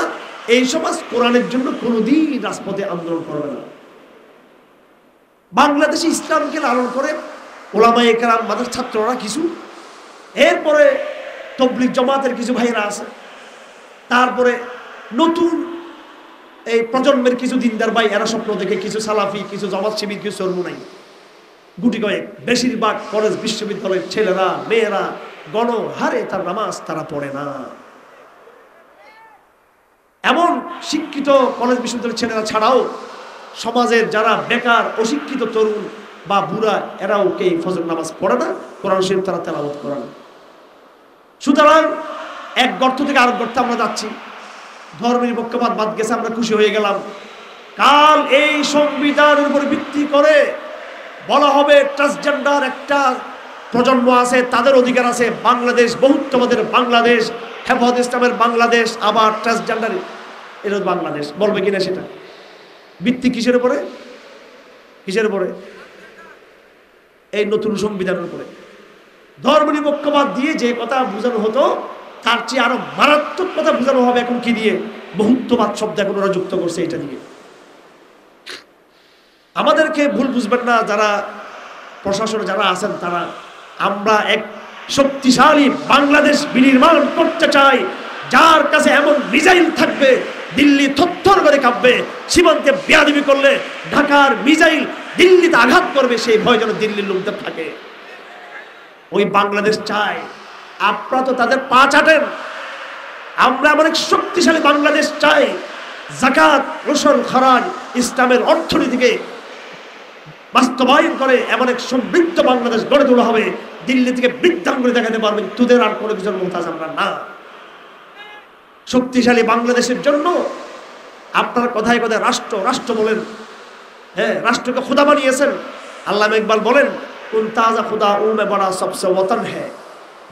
এই সমাজ কোরআনের জন্য কোনোদিন রাজপথে আন্দোলন করবে না। বাংলাদেশে ইসলামকে লালন করে ওলামায়ে কেরাম, আমাদের ছাত্ররা কিছু, এরপরে তবলিগ জামাতের কিছু ভাইয়েরা আছে, তারপরে নতুন এই প্রজন্মের কিছু দিনদার ভাই, এরা স্বপ্ন দেখে, কিছু সালাফি, কিছু জামাত শিবির, কিছু চরমুনাই, গুটি কয়েক। বেশিরভাগ কলেজ বিশ্ববিদ্যালয়ের ছেলেরা মেয়েরা গণহারে তার নামাজ তারা পড়ে না। এমন শিক্ষিত কলেজ বিশ্ববিদ্যালয়ের ছেলেরা ছাড়াও সমাজের যারা বেকার অশিক্ষিত তরুণ বা বুড়া, এরাও কে ফজর নামাজ পড়ে না, কোরআন শরীফ তারা তেলাওয়াত করে না। সুতরাং এক গর্ত থেকে আরেক গর্তে আমরা যাচ্ছি। ধর্মনিরপেক্ষবাদ বাদ গেছে, আমরা খুশি হয়ে গেলাম। কাল এই সংবিধানের উপর ভিত্তি করে বলা হবে ট্রান্সজেন্ডার একটা প্রজন্ম আছে, তাদের অধিকার আছে। বাংলাদেশ বহুত্ববাদের বাংলাদেশ, হেফাজত ইসলামের বাংলাদেশ, আবার ট্রান্সজেন্ডার এর বাংলাদেশ বলবে কিনা? সেটা ভিত্তি কিসের উপরে? কিসের উপরে? এই নতুন সংবিধানের উপরে। ধর্মনিরপেক্ষবাদ দিয়ে যে কথা বোঝানো হতো, তার চেয়ে আরো মারাত্মক কথা বোঝানো হবে এখন কি দিয়ে? বহুত্ববাদ শব্দ এখন ওরা যুক্ত করছে এটা দিয়ে। আমাদেরকে ভুল বুঝবেন না, যারা প্রশাসনে যারা আছেন তারা। আমরা এক শক্তিশালী বাংলাদেশ বিনির্মাণ করতে চাই, যার কাছে এমন মিসাইল থাকবে দিল্লি থরথর করে কাঁপবে, সীমান্তে বেয়াদবি করলে ঢাকার মিসাইল দিল্লিতে আঘাত করবে, সেই ভয় যেন দিল্লির লোকদের থাকে। ওই বাংলাদেশ চাই। আপনারা তো তাদের পা চাটেন। আমরা এমন এক শক্তিশালী বাংলাদেশ চাই, যাকাত, রসুল, খরাজ ইসলামের অর্থনীতিকে বাস্তবায়ন করে এমন এক সমৃদ্ধ বাংলাদেশ গড়ে তোলা হবে, দিল্লি থেকে বৃদ্ধাঙ্গুলি দেখাতে পারবেন তোদের আর কোনো কিছুর মোহতাজ আমরা না। শক্তিশালী বাংলাদেশের জন্য আপনার কথায় কথায় রাষ্ট্র রাষ্ট্র বলেন, হ্যাঁ, রাষ্ট্রকে খুদা বানিয়েছেন। আল্লামা ইকবাল বলেন, উন তাজা খুদা উমে বড়া সবসে ওয়াতন হ্যায়।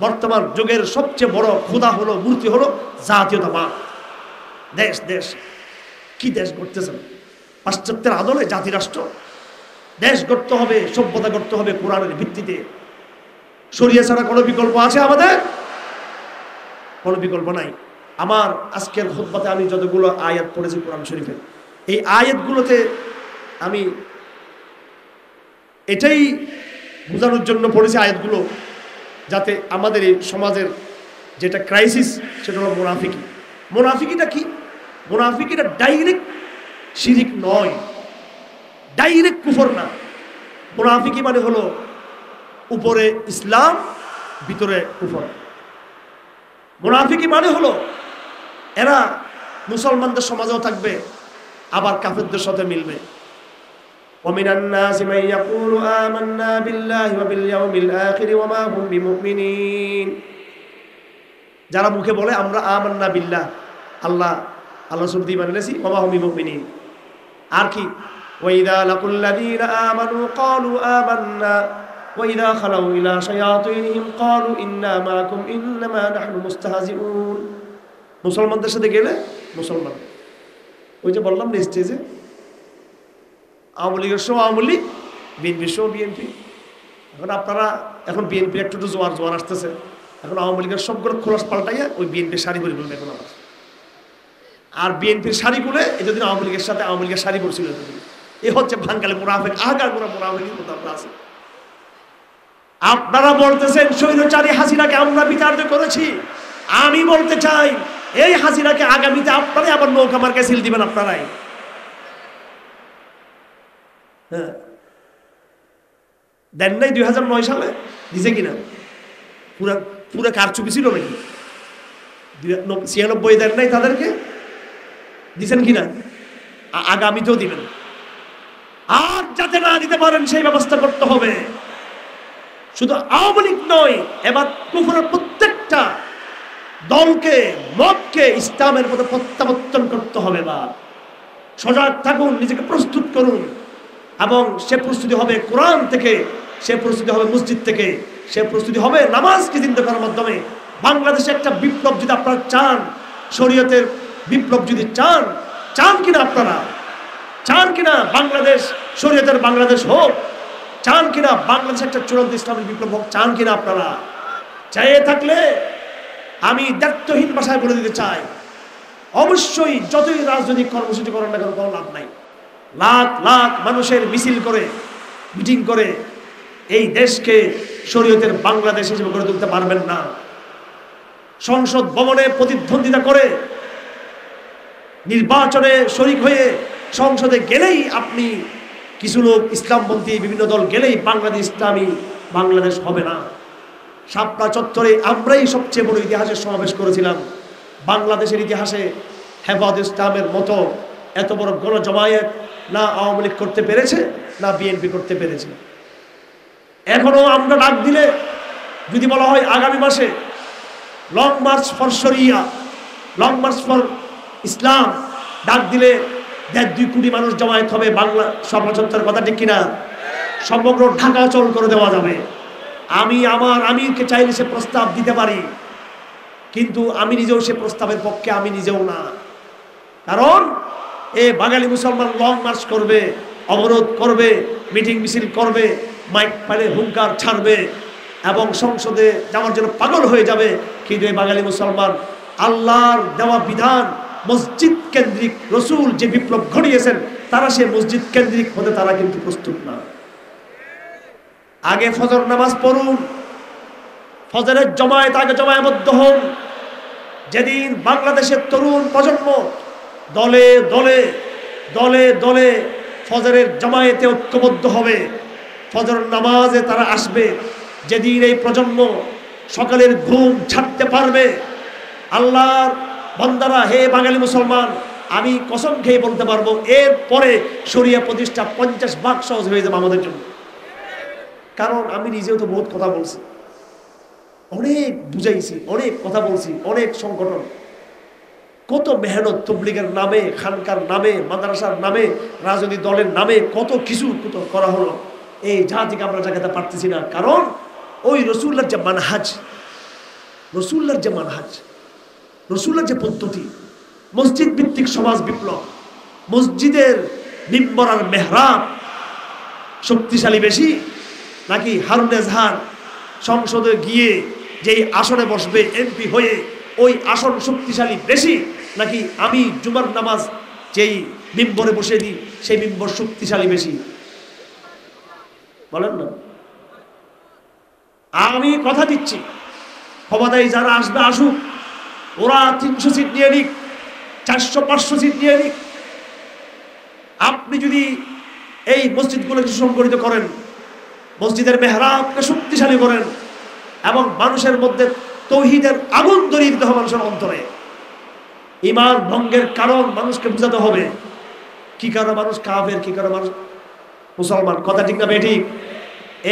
বর্তমান যুগের সবচেয়ে বড় খুদা হলো, মূর্তি হলো জাতীয়তাবাদ। দেশ দেশ কি দেশ গড়তেছেন? পাশ্চাত্যের আদলে জাতি রাষ্ট্র। দেশ গড়তে হবে, সভ্যতা গড়তে হবে কোরআনের ভিত্তিতে। শরিয়া ছাড়া কোনো বিকল্প আছে আমাদের? কোনো বিকল্প নাই। আমার আজকের খুতবাতে আমি যতগুলো আয়াত পড়েছি কোরআন শরীফের, এই আয়াতগুলোতে আমি এটাই বোঝানোর জন্য পড়েছি আয়াতগুলো, যাতে আমাদের এই সমাজের যেটা ক্রাইসিস সেটা হলো মুনাফিকি। মুনাফিকিটা কি? মুনাফিকিটা ডাইরেক্ট শিরিক নয়, ডাইরেক্ট কুফর না। মুনাফিকি মানে হলো উপরে ইসলাম, ভিতরে কুফর। মুনাফিকি মানে হলো এরা মুসলমানদের সমাজেও থাকবে, আবার কাফেরদের সাথে মিলবে। ওয়ামিনান নাসি মান ইয়াকুলু আমান্না বিল্লাহি ওয়া বিল ইয়াউমিল আখির ওয়া মা হুম বিমুমিনিন। যারা মুখে বলে আমরা আমান্না বিল্লাহ, আল্লাহ আল্লাহ রাসূল ঈমান এনেছি, ওয়া মা হুম বিমুমিনিন। আর কি? ওয়া ইযা লাকুল লাযীনা আমানু ক্বালু আমান্না ওয়া ইযা খালাউ ইলা শায়াতিনহিম ক্বালু ইন্না মাআকুম ইন্নামা নাহনু মুস্তাহজিউন। মুসলমানদের সাথে গেলে মুসলমান, ওই যে বললাম না স্টেজে, আওয়ামী লীগের সহ আওয়ামী লীগ, বিএনপির সহ বিএনপি। এখন বিএনপির একটু জোয়ার জোয়ার আসতেছে, এখন আওয়ামী লীগের সবগুলো খোলাস পাল্টাইয়া ওই বিএনপির শাড়ি পরে বলবে এখন আবার। আর বিএনপির শাড়ি পরে এতদিন আওয়ামী লীগের সাথে আওয়ামী লীগের শাড়ি পরছিল এতদিন। এ হচ্ছে ভাঙ্গালে মুনাফিক, আগার গোড়া মুনাফিকের মতো আমরা আছি। আপনারা বলতেছেন স্বৈরাচারী হাসিনাকে আমরা বিতাড়িত করেছি। আমি বলতে চাই এই হাসিনাকে আগামীতে আপনারাই আবার নৌকা মার্কায় সিল দিবেন আপনারাই। হ্যাঁ, দেন নাই 2009 সালে? দিছে কিনা? পুরা পুরা কারচুপি ছিল নাকি? 96 দেন নাই তাদেরকে? দিছেন কিনা? আগামীতেও দিবেন। আর যাতে না দিতে পারেন সেই ব্যবস্থা করতে হবে। শুধু আওয়ামী লীগ নয়, এবার কুফরের প্রত্যেকটা দলকে, মতকে ইসলামের মধ্যে প্রত্যাবর্তন করতে হবে। বা সজাগ থাকুন, নিজেকে প্রস্তুত করুন। এবং সে প্রস্তুতি হবে কোরআন থেকে, সে প্রস্তুতি হবে মসজিদ থেকে, সে প্রস্তুতি হবে নামাজকে জিন্দা করার মাধ্যমে। বাংলাদেশে একটা বিপ্লব যদি আপনারা চান, শরীয়তের বিপ্লব যদি চান, চান কিনা আপনারা? চান কিনা বাংলাদেশ শরীয়তের বাংলাদেশ হোক? চান কিনা বাংলাদেশ একটা চূড়ান্ত ইসলামের বিপ্লব হোক? চান কিনা আপনারা? চাইয়ে থাকলে আমি দায়িত্বহীন ভাষায় বলে দিতে চাই, অবশ্যই যতই রাজনৈতিক কর্মসূচি করেন না কেন কোনো লাভ নাই। লাখ লাখ মানুষের মিছিল করে, মিটিং করে এই দেশকে শরীয়তের বাংলাদেশ হিসেবে গড়ে তুলতে পারবেন না। সংসদ ভবনে প্রতিদ্বন্দ্বিতা করে, নির্বাচনে শরিক হয়ে সংসদে গেলেই আপনি, কিছু লোক ইসলামপন্থী বিভিন্ন দল গেলেই বাংলাদেশ ইসলামী বাংলাদেশ হবে না। শাপলা চত্বরে আমরাই সবচেয়ে বড় ইতিহাসের সমাবেশ করেছিলাম। বাংলাদেশের ইতিহাসে হেফাজত ইসলামের মতো এত বড় গণজমায়েত না আওয়ামী লীগ করতে পেরেছে, না বিএনপি করতে পেরেছে। এখনো আমরা ডাক দিলে, যদি বলা হয় আগামী মাসে লং মার্চ ফর শরিয়া, লং মার্চ ফর ইসলাম ডাক দিলে 1.5-2 কোটি মানুষ জমায়েত হবে বাংলা শাপলা চত্বরের, কথা ঠিক কিনা? সমগ্র ঢাকা চল করে দেওয়া যাবে। আমি আমার আমিরকে চাইলে সে প্রস্তাব দিতে পারি, কিন্তু আমি নিজেও সে প্রস্তাবের পক্ষে আমি নিজেও না। কারণ এ বাঙালি মুসলমান লং মার্চ করবে, অবরোধ করবে, মিটিং মিছিল করবে, মাইক পালে হুঙ্কার ছাড়বে এবং সংসদে যাওয়ার জন্য পাগল হয়ে যাবে। কিন্তু এই বাঙালি মুসলমান আল্লাহর দেওয়া বিধান মসজিদ কেন্দ্রিক, রসুল যে বিপ্লব ঘটিয়েছেন, তারা সে মসজিদ কেন্দ্রিক হতে তারা কিন্তু প্রস্তুত না। আগে ফজর নামাজ পড়ুন, ফজরের জমায়েত আগে জমায়েতবদ্ধ হন। যেদিন বাংলাদেশের তরুণ প্রজন্ম দলে দলে দলে দলে ফজরের জমায়েতে ঐক্যবদ্ধ হবে, ফজর নামাজে তারা আসবে, যেদিন এই প্রজন্ম সকালের ঘুম ছাড়তে পারবে, আল্লাহর বান্দারা, হে বাঙালি মুসলমান, আমি কসম খেয়ে বলতে পারবো এরপরে শরিয়া প্রতিষ্ঠা 50 ভাগ সহজ হয়ে যাবে আমাদের জন্য। কারণ আমি নিজেও তো বহুত কথা বলছি, অনেক বুঝাইছি, অনেক কথা বলছি, অনেক সংগঠন, কত মেহনত তবলিগের নামে, খানকার নামে, মাদ্রাসার নামে, রাজনৈতিক দলের নামে কত কিছু করা হলো। এই জাতিকে আমরা জায়গাতে পারতেছি না, কারণ ওই রসুল্লাহর যে মানহাজ, রসুল্লাহর যে মানহাজ, রসুল্লাহর যে পদ্ধতি, মসজিদ ভিত্তিক সমাজ বিপ্লব, মসজিদের মিম্বর আর মেহরাব শক্তিশালী বেশি, নাকি হারুন এজহার সংসদে গিয়ে যেই আসনে বসবে এমপি হয়ে ওই আসন শক্তিশালী বেশি, নাকি আমি জুমার নামাজ যেই মিম্বরে বসে দিই সেই মিম্বর শক্তিশালী বেশি? বলেন না। আমি কথা দিচ্ছি, ক্ষমতায় যারা আসবে আসুক, ওরা 300 সিট নিয়ে নিক, 400-500 সিট নিয়ে নিক। আপনি যদি এই মসজিদগুলোকে সুসংগঠিত করেন, মসজিদের মেহরাবকে শক্তিশালী করেন, এবং মানুষের মধ্যে তৌহিদের আগুন ধরিয়ে দিতে হবে, মানুষের অন্তরে ঈমান ভঙ্গের কারণ মানুষকে বোঝাতে হবে, কি কারণে মানুষ কাফের, কি কারণে মানুষ মুসলমান। কথা ঠিক না বেঠিক?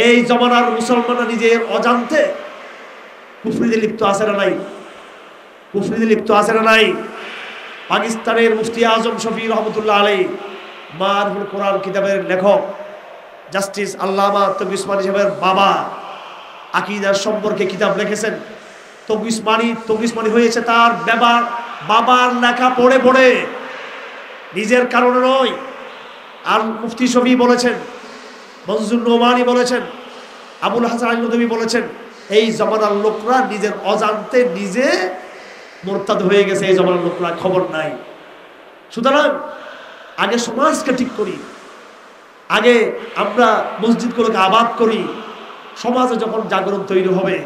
এই জমানার মুসলমানরা নিজের অজান্তে কুফরিতে লিপ্ত আছে না নাই? কুফরিতে লিপ্ত আছে না নাই? পাকিস্তানের মুফতি আজম শফি রহমতুল্লাহ আলাইহি, মারহুল কোরআন কিতাবের লেখক জাস্টিস আল্লামা তকি উসমানী সাহেবের বাবা আকীদার সম্পর্কে কিতাব লিখেছেন। তকি উসমানী হয়েছে তার বাবার লেখা পড়ে পড়ে, নিজের কারণে নয়। আর মুফতি শফি বলেছেন, মনজুর নোমানি বলেছেন, আবুল হাসান আল নদভী বলেছেন, এই জমানার লোকরা নিজের অজান্তে নিজে মুরতাদ হয়ে গেছে। এই জমানার লোকরা খবর নাই। সুতরাং আগে সমাজকে ঠিক করি, আগে আমরা মসজিদগুলোকে আবাদ করি। সমাজে যখন জাগরণ তৈরি হবে,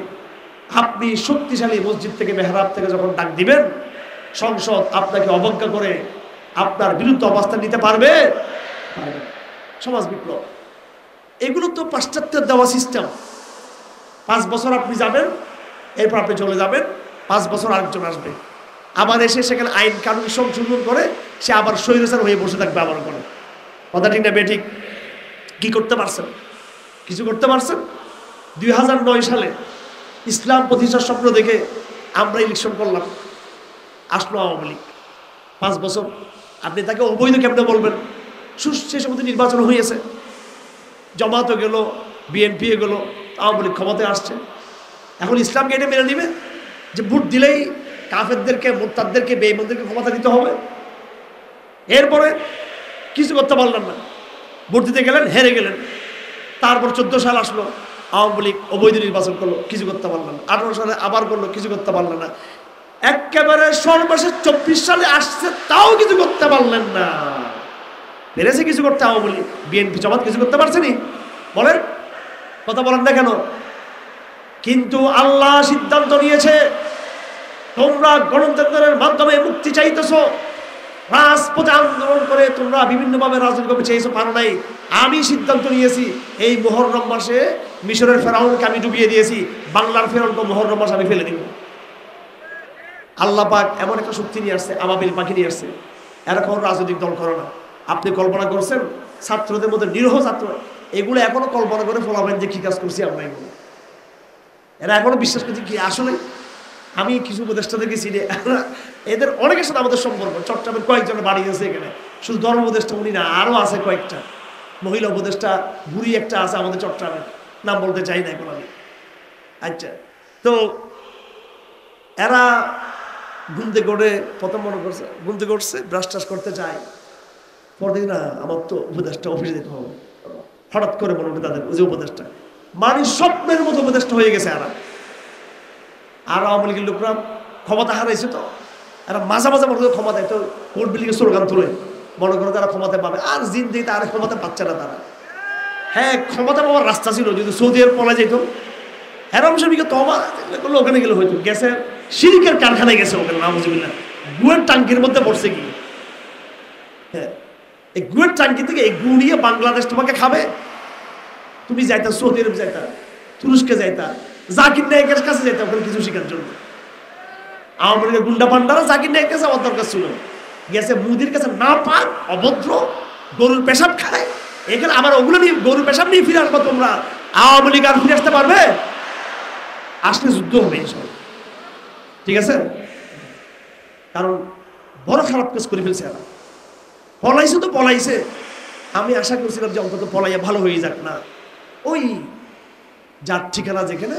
আপনি শক্তিশালী মসজিদ থেকে, মেহরাব থেকে যখন ডাক দিবেন, সংসদ আপনাকে অবজ্ঞা করে আপনার বিরুদ্ধে অবস্থান নিতে পারবে? সমাজ বিপ্লব এগুলো তো পাশ্চাত্যের দেওয়া সিস্টেম। 5 বছর আপনি যাবেন, এরপর আপনি চলে যাবেন, 5 বছর আরেকজন আসবে, আবার এসে সেখানে আইন কানুন সংশোধন করে সে আবার স্বৈরাচার হয়ে বসে থাকবে আবার করে। কথা ঠিক না বেঠিক? কি করতে পারছেন? কিছু করতে পারছেন? 2009 সালে ইসলাম প্রতিষ্ঠার স্বপ্ন দেখে আমরা ইলেকশন করলাম, আসলো আওয়ামী লীগ। 5 বছর আপনি তাকে অবৈধ কেমনে বলবেন? সে সময় নির্বাচন হয়েছে, জামাতও গেল, বিএনপি গেল, আওয়ামী লীগ ক্ষমতায় আসছে। এখন ইসলামকে এটা মেনে নিবে যে ভোট দিলেই কাফেরদেরকে, মুরতাদদেরকে, বেঈমানদেরকে ক্ষমতা দিতে হবে? এরপরে কিছু করতে পারলাম না, ভোট দিতে গেলেন, হেরে গেলেন। তারপর 14 সাল আসলো, আওয়ামী লীগ অবৈধ নির্বাচন করলো, কিছু করতে পারলাম না। 18 সালে আবার করলো, কিছু করতে পারলেন না। একেবারে সর্বশেষ 24 সালে আসছে, তাও কিছু করতে পারলেন না। পেরেছে কিছু করতে আওয়ামী লীগ, বিএনপি, জামাত কিছু করতে পারছেনি? বলেন, কথা বলেন না কেন? কিন্তু আল্লাহ সিদ্ধান্ত নিয়েছে, তোমরা গণতন্ত্রের মাধ্যমে মুক্তি চাইতেছো, রাজপথে আন্দোলন করে তোমরা বিভিন্নভাবে রাজনীতি চেয়েছো, পারো নাই। আমি সিদ্ধান্ত নিয়েছি, এই মুহররম মাসে মিশরের ফেরাউনকে আমি ডুবিয়ে দিয়েছি, বাংলার ফেরাউনকে মুহররম মাসে আমি ফেলে দিব। আল্লাহ পাক এমন একটা শক্তি নিয়ে আসছে, আবাবিল পাখি নিয়ে আসছে। এরকম রাজনৈতিক দল করে না। আপনি কল্পনা করছেন ছাত্রদের মধ্যে নিরীহ ছাত্র, এগুলো এখনো কল্পনা করে ফলাবেন যে কি কাজ করছি আমরা। এগুলো এরা এখনো বিশ্বাস করছে কি আসলে? আমি কিছু উপদেষ্টাদেরকে চিনি, এদের অনেকের সাথে আমাদের সম্পর্ক। চট্টগ্রামের কয়েকজনের বাড়ি আছে এখানে, শুধু ধর্ম উপদেষ্টা উনি না, আরও আছে কয়েকটা মহিলা উপদেষ্টা, বুড়ি একটা আছে আমাদের চট্টগ্রামের, নাম বলতে চাই না এখন আমি। আচ্ছা, তো এরা ঘুম থেকে উঠে প্রথম মনে করছে, ঘুম থেকে উঠছে, ব্রাশ টাশ করতে চায়, পরে দেখি না আমার তো উপদেষ্টা অফিসে যেতে হবে। হঠাৎ করে মনে উঠে তাদের যে উপদেষ্টা, মানে স্বপ্নের মতো উপদেষ্টা হয়ে গেছে এরা। আর আওয়ামী লীগের লোকরা ক্ষমতা হারাইছে, তো এরা মাঝে মাঝে মনে করে ক্ষমতায় তো কোর্ট বিল্ডিংয়ে স্লোগান তুলে মনে করে তারা ক্ষমতায় পাবে, আর জিন্দিগিতে আর ক্ষমতা পাচ্ছে না তারা। হ্যাঁ, ক্ষমতা পাওয়ার রাস্তা ছিল যদি সৌদি আরব পলা যেত, হেরাম শরীফকে তওবা করলে ওখানে গেলে হয়তো গেছে শিরকের কারখানায় গেছে ওখানে, নাউজুবিল্লাহ। গুয়ের টাঙ্কির মধ্যে পড়ছে কি, হ্যাঁ, এই গুয়ের টাঙ্কি থেকে এই গু নিয়ে বাংলাদেশ তোমাকে খাবে? তুমি যাইতা সৌদি আরব, যাইতা তুরস্কে, যাইতা জাকির নায়কের কাছে, যাইতা ওখানে কিছু শেখার জন্য। আওয়ামী লীগের গুন্ডা পান্ডারা জাকির নায়কের কাছে আমার দরকার ছিল, গেছে মুদির কাছে, না পাক, অভদ্র, গরুর পেশাব খায়। এখানে আমার ওগুলো নিয়ে, গরুর পেশাব নিয়ে ফিরে আসবো তোমরা? আওয়ামী লীগ আর ফিরে আসতে পারবে? আসলে যুদ্ধ হবে এইসব, ঠিক আছে? কারণ বড় খারাপ কাজ করে ফেলছে এরা। পলাইছে তো পলাইছে, আমি আশা করছিলাম যে অন্তত পলাইয়া ভালো হয়ে যাক, না, ওই যার ঠিকানা যেখানে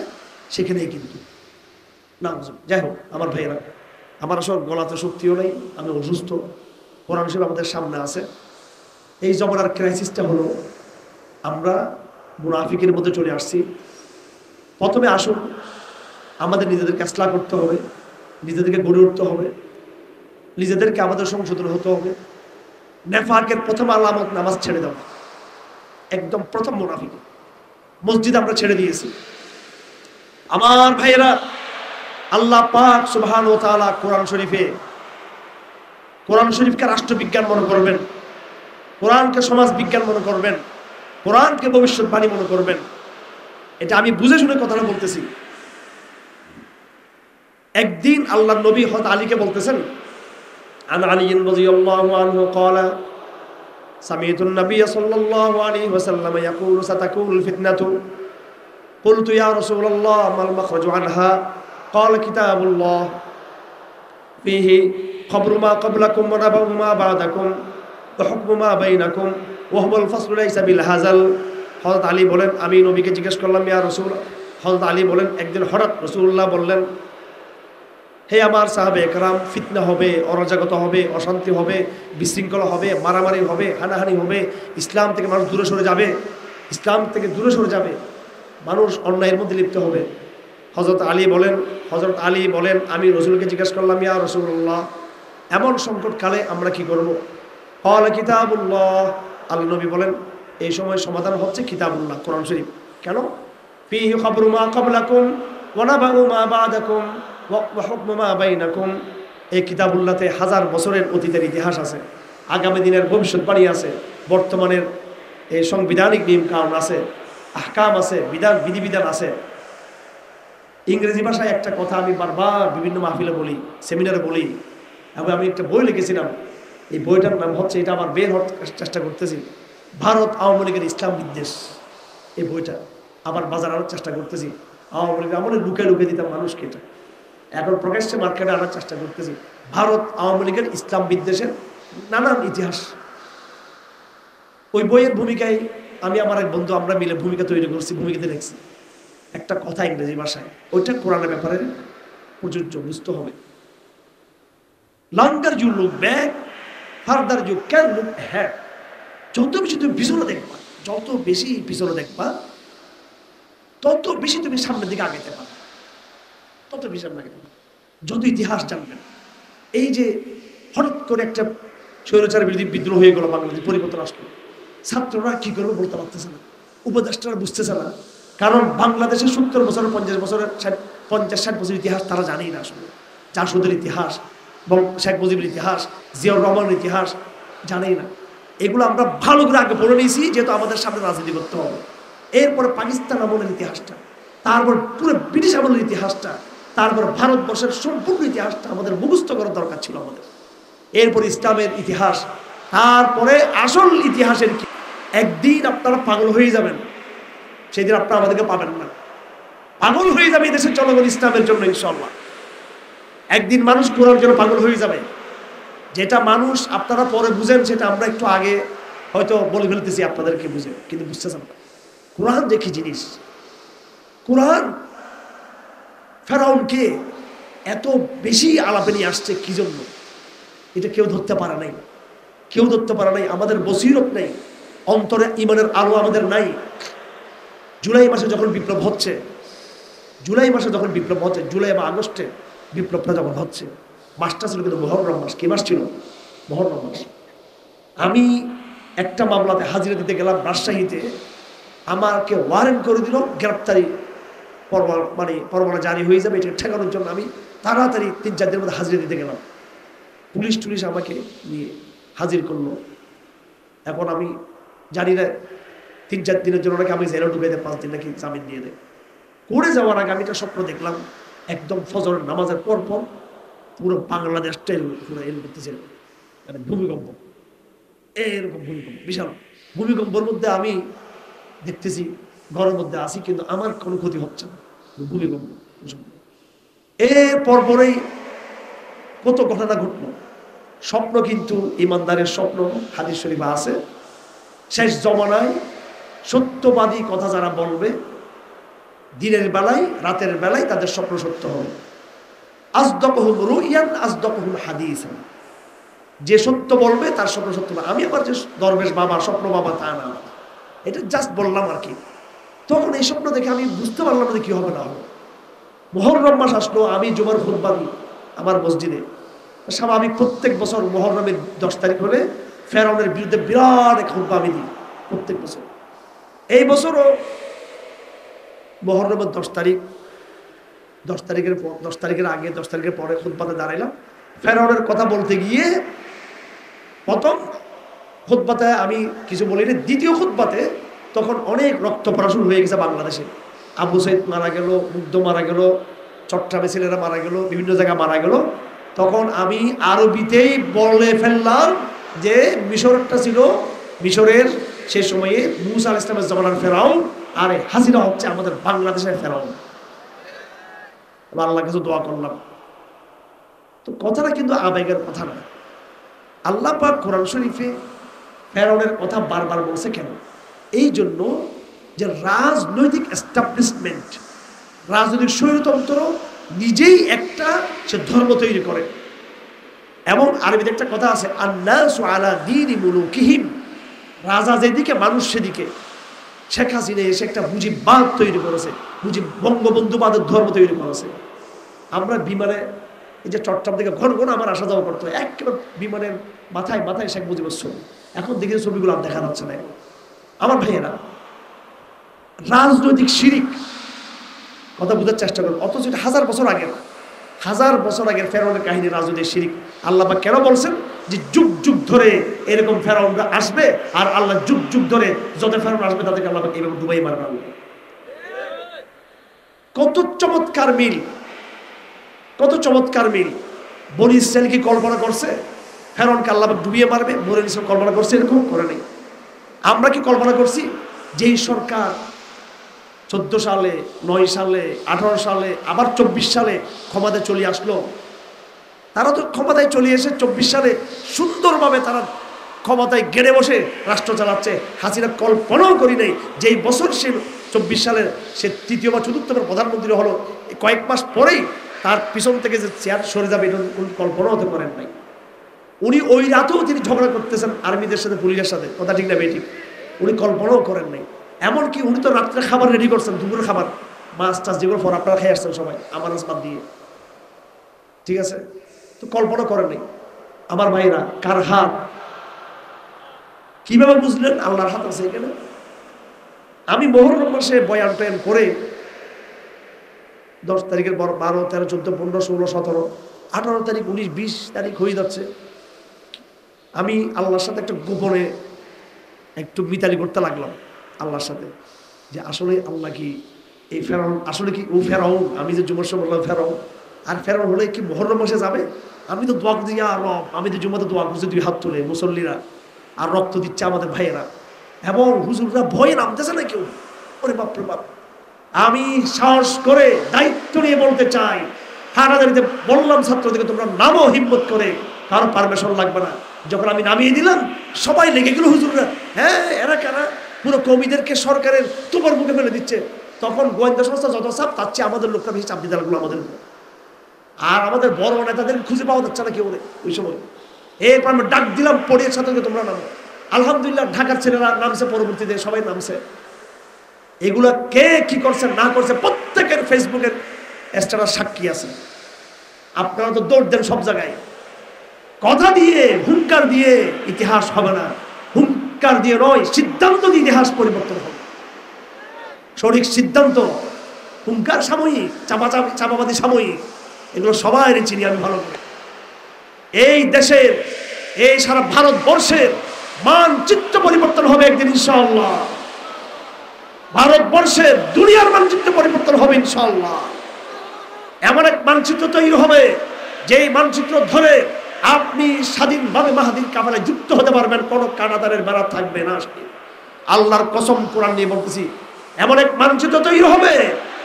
সেখানেই কিন্তু না। যাই হোক আমার ভাইয়েরা, আমার আসলে গলাতে শক্তিও নেই, আমি অসুস্থ। কোরআন শরীফ আমাদের সামনে আছে। এই জমানার ক্রাইসিসটা হলো আমরা মুনাফিকের মধ্যে চলে আসছি। প্রথমে আসুন আমাদের নিজেদেরকে ইসলাহ করতে হবে, নিজেদেরকে গড়ে উঠতে হবে, নিজেদেরকে আমাদের সংশোধন হতে হবে। নেফাকের প্রথম আলামত নামাজ ছেড়ে দেওয়া, একদম প্রথম মুনাফিক। মসজিদ আমরা ছেড়ে দিয়েছি। আমার ভাইয়েরা, আল্লাহ পাক সুবহানাহু ওয়া তাআলা কোরআন শরীফকে রাষ্ট্রবিজ্ঞান মনে করবেন, কোরআনকে সমাজ বিজ্ঞান মনে করবেন, কোরআনকে ভবিষ্যৎবাণী মনে করবেন। এটা আমি বুঝে শুনে কথাটা বলতেছি। একদিন আল্লাহর নবী হযরত আলীকে বলতেছেন, আন আলী রাদিয়াল্লাহু আনহু قال سمعت النبي صلى الله عليه وسلم يقول ستكون الفتنة قلت يا رسول الله ما المخرج عنها قال كتاب الله فيه خبر ما قبلكم ونبأ ما بعدكم وحكم ما بينكم وهو الفصل ليس بالهزل। হযরত আলী বলেন, আমি নবীকে জিজ্ঞেস করলাম, ইয়া রাসূল। হযরত আলী বলেন, একদিন হঠাৎ রাসূলুল্লাহ বললেন, হে আমার সাহাবে একরাম, ফিতনা হবে, অরাজকতা হবে, অশান্তি হবে, বিশৃঙ্খলা হবে, মারামারি হবে, হানাহানি হবে, ইসলাম থেকে মানুষ দূরে সরে যাবে, ইসলাম থেকে দূরে সরে যাবে, মানুষ অন্যায়ের মধ্যে লিপ্ত হবে। হযরত আলী বলেন, আমি রাসূলকে জিজ্ঞেস করলাম, ইয়া রাসূলুল্লাহ, এমন সংকটকালে আমরা কি করব? ক্বালা কিতাবুল্লাহ। আল্লাহ নবী বলেন, এই সময় সমাধান হচ্ছে কিতাবুল্লাহ, কোরআন শরীফ। কেন? ফীহি খাবরু মা ক্বাবলাকুম ওয়া নাবাউ মা বা'দাকুম ওয়া হুকমু মা বাইনাকুম। এই কিতাবুল্লাহতে হাজার বছরের অতীতের ইতিহাস আছে, আগামী দিনের ভবিষ্যৎবাণী আছে, বর্তমানের এই সাংবিধানিক নিয়ম কানুন আছে, আহকাম আছে, বিধিবিধান আছে। ইংরেজি ভাষায় একটা কথা আমি বারবার বিভিন্ন মাহফিলে বলি, সেমিনারে বলি, এবং আমি একটা বই লিখেছিলাম। এই বইটার নাম হচ্ছে, এটা আমার বের হওয়ার চেষ্টা করতেছি, ভারত আওয়ামী লীগের ইসলাম বিদ্বেষ। এই বইটা আবার বাজার আনার চেষ্টা করতেছি। আওয়ামী লীগের আমলে লুকে দিতাম মানুষকে, এটা এখন প্রকাশ্যে মার্কেটে আনার চেষ্টা করতেছি। ভারত আওয়ামী লীগের ইসলাম বিদ্বেষের নানান ইতিহাস। ওই বইয়ের ভূমিকায় আমি আমার এক বন্ধু, আমরা মিলে ভূমিকা তৈরি করছি, ভূমিকাতে লিখছি একটা কথা ইংরেজি ভাষায়, ওইটা কোরআনের ব্যাপারে প্রযোজ্য, বুঝতে হবে। Longer you look back, further you can look ahead. যত বেশি তুমি পিছনে দেখবা, যত বেশি পিছনে দেখবা, তত বেশি তুমি সামনের দিকে আগাইতে পারবে, তত বেশি সামনে আগাইতে পারবে। যত ইতিহাস জানবেন। এই যে হঠাৎ করে একটা স্বৈরাচার বিরোধী বিদ্রোহ হয়ে গেল, বাংলাদেশ পরিবর্তন আসলো, ছাত্ররা কি করবে বলতে পারতেছে না, উপদেষ্টারা বুঝতেছে না। কারণ বাংলাদেশের 70 বছরের 50 বছরের 50-60 বছরের ইতিহাস তারা জানেই না। আসলে জাসদের ইতিহাস, শেখ মুজিবের ইতিহাস, জিয়াউর রহমানের ইতিহাস জানেই না। এগুলো আমরা ভালো করে আগে পড়ে নিয়েছি, যেহেতু আমাদের সামনে রাজনীতি করতে হবে। এরপরে পাকিস্তান আমলের ইতিহাসটা, তারপর পুরো ব্রিটিশ আমলের ইতিহাসটা, তারপর ভারতবর্ষের সম্পূর্ণ ইতিহাসটা আমাদের মুখস্থ করার দরকার ছিল আমাদের। এরপর ইসলামের ইতিহাস, তারপরে আসল ইতিহাসের কি। একদিন আপনারা পাগল হয়ে যাবেন, সেই দিন আপনারা আমাদেরকে পাবেন না। পাগল হয়ে যাবে এই দেশের জনগণ ইসলামের জন্য, ইনশাআল্লাহ। একদিন মানুষ কোরআনের জন্য পাগল হয়ে যাবে। যেটা মানুষ আপনারা পরে বুঝেন, সেটা আমরা একটু আগে হয়তো বলে ফেলতেছি আপনাদেরকে বুঝে, কিন্তু বুঝতেছেন না কোরআন যে কি জিনিস। কোরআন ফেরাউনকে এত বেশি আলাপে নিয়ে আসছে কি জন্য, এটা কেউ ধরতে পারে নাই, কেউ ধরতে পারে নাই। আমাদের বসিরত নেই, অন্তরে ইমানের আলো আমাদের নাই। জুলাই মাসে যখন বিপ্লব হচ্ছে, জুলাই বা আগস্টে বিপ্লবটা যখন হচ্ছে, মাসটা ছিল কিন্তু মুহররম মাস। কি মাস ছিল? মুহররম মাস। আমি একটা মামলাতে হাজিরা দিতে গেলাম রাজশাহীতে, আমাকে ওয়ারেন্ট করে দিল, গ্রেপ্তারি পরোয়ানা জারি হয়ে যাবে, এটা ঠেকানোর জন্য আমি তাড়াতাড়ি 3-4 দিনের মধ্যে হাজিরা দিতে গেলাম। পুলিশ টুলিশ আমাকে নিয়ে হাজির করলো। এখন আমি জানি না 3-4 দিনের জন্য নাকি আমি জেলে ঢুকে দেয়, 5 দিন নাকি জামিন দিয়ে দেয়। করে যাওয়ার আগে আমি একটা স্বপ্ন দেখলাম, একদম ফজরের নামাজের পর পুরো বাংলাদেশটা পুরো করতেছিল, মানে ভূমিকম্প, এরকম ভূমিকম্প, বিশাল ভূমিকম্পের মধ্যে আমি দেখতেছি ঘরের মধ্যে আসি, কিন্তু আমার কোনো ক্ষতি হচ্ছে না। ভূমিকম্প এর পরপরেই কত ঘটনা ঘটলো। স্বপ্ন কিন্তু ইমানদারের স্বপ্ন, হাদিস শরীফে আছে, শেষ জমানায় সত্যবাদী কথা যারা বলবে দিনের বেলায় রাতের বেলায় তাদের স্বপ্ন সত্য হবে। আসদাকুহুম রুইয়ান আসদাকুহুম হাদিসান, যে সত্য বলবে তার স্বপ্ন সত্য হবে। আমি আবার যে দরবেশ বাবা স্বপ্ন বাবা তা না, এটা জাস্ট বললাম আর কি। তখন এই স্বপ্ন দেখে আমি বুঝতে পারলাম যে কি হবে না হবে। মুহররম মাস আসলো, আমি জুমার খুতবা দিই আমার মসজিদে। স্বাভাবিক প্রত্যেক বছর মুহররমের 10 তারিখ হলে ফেরাউনের বিরুদ্ধে বিরাট এক খুতবা আমি দিই প্রত্যেক বছর। এই বছরও মুহররমের 10 তারিখের আগে 10 তারিখের পরে খুতবাতে দাঁড়াইলাম। ফেরাউনের কথা বলতে গিয়ে প্রথম খুতবাতে আমি কিছু বলিনি, দ্বিতীয় খুতবাতে তখন অনেক রক্ত পড়া শুরু হয়ে গেছে বাংলাদেশে। আবু সাইদ মারা গেল, মুগ্ধ মারা গেল, চট্টগ্রামে ছেলেরা মারা গেল, বিভিন্ন জায়গায় মারা গেল। তখন আমি আরবিতেই বলে ফেললাম যে মিশরটা ছিল মিশরের সে সময়ে মুসা আলাইহিস সালামের জামানার ফেরাউন, আর হাসিনা হচ্ছে আমাদের বাংলাদেশের ফেরাউন। আল্লাহর কাছে দোয়া করলাম। তো কথাটা কিন্তু আবেগের কথা না। আল্লাহ পাক কোরআন শরীফে ফেরাউনের কথা বারবার বলছে কেন? এই জন্য যে রাজনৈতিক এস্টাবলিশমেন্ট, রাজনৈতিক স্বৈরতন্ত্র নিজেই একটা সে ধর্ম তৈরি করে। এবং আরবিতে একটা কথা আছে, আন্নাসু আলা দীনি মুলুকিহিম, রাজা যেদিকে মানুষ সেদিকে। শেখ হাসিনা এসে একটা মুজিববাদ তৈরি করেছে, বঙ্গবন্ধুবাদের ধর্ম তৈরি করেছে। আমরা বিমানে এই যে চট্টগ্রাম থেকে ঘন ঘন আমার আসা যাওয়া করতে হয়, একেবারে বিমানের মাথায় মাথায় শেখ মুজিবের ছবি। এখন দেখি ছবিগুলো আর দেখা যাচ্ছে না। আমার ভাইয়েরা, রাজনৈতিক শিরিক কথা বোঝার চেষ্টা করুন। অথচ এটা 1000 বছর আগের ফেরাউনের কাহিনী, রাজনৈতিক শিরিক। আল্লাহ পাক কেন বলছেন যে যুগ যুগ ধরে এরকম ফেরাউনরা আসবে, আর আল্লাহ যুগ যুগ ধরে যত ফেরাউন আসবে তাদেরকে আল্লাহ পাক এইভাবে ডুবাই মারবে। কত চমৎকার মিল, কত চমৎকার মিল। বনি ইসরাইল কি কল্পনা করছে ফেরাউনকে আল্লাহ পাক ডুবিয়ে মারবে? বনি ইসরাইল কল্পনা করছে? এরকম করে নেই। আমরা কি কল্পনা করছি? যেই সরকার 14 সালে, 9 সালে, 18 সালে, আবার 24 সালে ক্ষমতায় চলে আসলো, তারা তো ক্ষমতায় চলে এসে 24 সালে সুন্দরভাবে তারা ক্ষমতায় গেড়ে বসে রাষ্ট্র চালাচ্ছে। হাসিনা কল্পনাও করি নাই যেই বছর সে 24 সালের সে তৃতীয় বা চতুর্থবার প্রধানমন্ত্রী হলো, কয়েক মাস পরেই তার পিছন থেকে যে চেয়ার সরে যাবে, এটা কল্পনাও হতে পারেন নাই। উনি ওই রাতেও তিনি ঝগড়া করতেছেন আর্মিদের সাথে, পুলিশের সাথে, কথা ঠিক না বেঠিক? উনি কল্পনাও করেন নাই। এমনকি উনি তো রাত্রে খাবার রেডি করছেন, দুপুরের খাবার, মাছ টাছ যেগুলো পর আপনারা খেয়ে আসছেন সবাই আমার বাদ দিয়ে, ঠিক আছে? তো কল্পনা করেন নাই। আমার ভাইরা, কার হাত? কিভাবে বুঝলেন আল্লাহর হাত আছে এখানে? আমি মুহররম মাসে বয়ান টয়ান করে 10 তারিখের 12, 13, 14, 15, 16, 17, 18 তারিখ, 19, 20 তারিখ হয়ে যাচ্ছে। আমি আল্লাহর সাথে একটা গোপনে একটু মিতালি করতে লাগলাম আল্লাহর সাথে, যে আসলে আল্লাহ কি এই ফেরাউন আসলে কি ও ফেরাউন? আমি যে জুমার সময় বললাম ফেরাউন, আর ফেরাউন হলে কি মুহররম মাসে যাবে? আমি তো দোয়া করছি, আমি তো জুমাতে দোয়া করছি 2 হাত তুলে, মুসল্লিরা আর রক্ত দিচ্ছে আমাদের ভাইয়েরা, এবং হুজুররা ভয়ে নামতেছে না কেউ। ওরে বাপ রে বাপ! আমি সাহস করে দায়িত্ব নিয়ে বলতে চাই, হানাদারিতে বললাম ছাত্রদেরকে তোমরা নামো হিম্মত করে, কারো পারমিশন লাগবে না। যখন আমি নামিয়ে দিলাম সবাই লেগে গেল, হুজুররা হ্যাঁ এরা কারা, পুরো কর্মীদেরকে সরকারের তোমার মুখে ফেলে দিচ্ছে। তখন গোয়েন্দা সংস্থা যত চাপ, তার চেয়ে আমাদের লোকটা বেশি চাপ দিতে লাগলো আমাদের উপর। আর আমাদের বড় নেতাদের খুঁজে পাওয়া যাচ্ছে না কেউ ওই সময়। এরপর আমি ডাক দিলাম পড়িয়ে ছাত্রকে তোমরা নামো। আলহামদুলিল্লাহ ঢাকার ছেলেরা নামছে, পরবর্তীতে সবাই নামছে। এগুলা কে কি করছে না করছে প্রত্যেকের ফেসবুকের স্ট্যাটাস সাক্ষী আছে। আপনারা তো দৌড় দেন সব জায়গায়, কথা দিয়ে হুঙ্কার দিয়ে ইতিহাস হবে না, হুঙ্কার দিয়ে নয়, সিদ্ধান্ত দিয়ে ইতিহাস পরিবর্তন হবে। সঠিক সিদ্ধান্ত হুঙ্কার সাময়িক, চাপাবাদী সাময়িক, এগুলো সবাই চিনি আমি ভালো করে। এই দেশের, এই সারা ভারতবর্ষের মানচিত্র পরিবর্তন হবে একদিন ইনশাআল্লাহ। ভারতবর্ষের, দুনিয়ার মানচিত্র পরিবর্তন হবে ইনশাআল্লাহ। এমন এক মানচিত্র তৈরি হবে যেই মানচিত্র ধরে আপনি স্বাধীনভাবে মাহাদির কাফেলায় যুক্ত হতে পারবেন, কোনো কাঁটাতারের বেড়া থাকবে না। আল্লাহর কসম, কোরআন নিয়ে বলতেছি, এমন এক মানচিত্র তৈরি হবে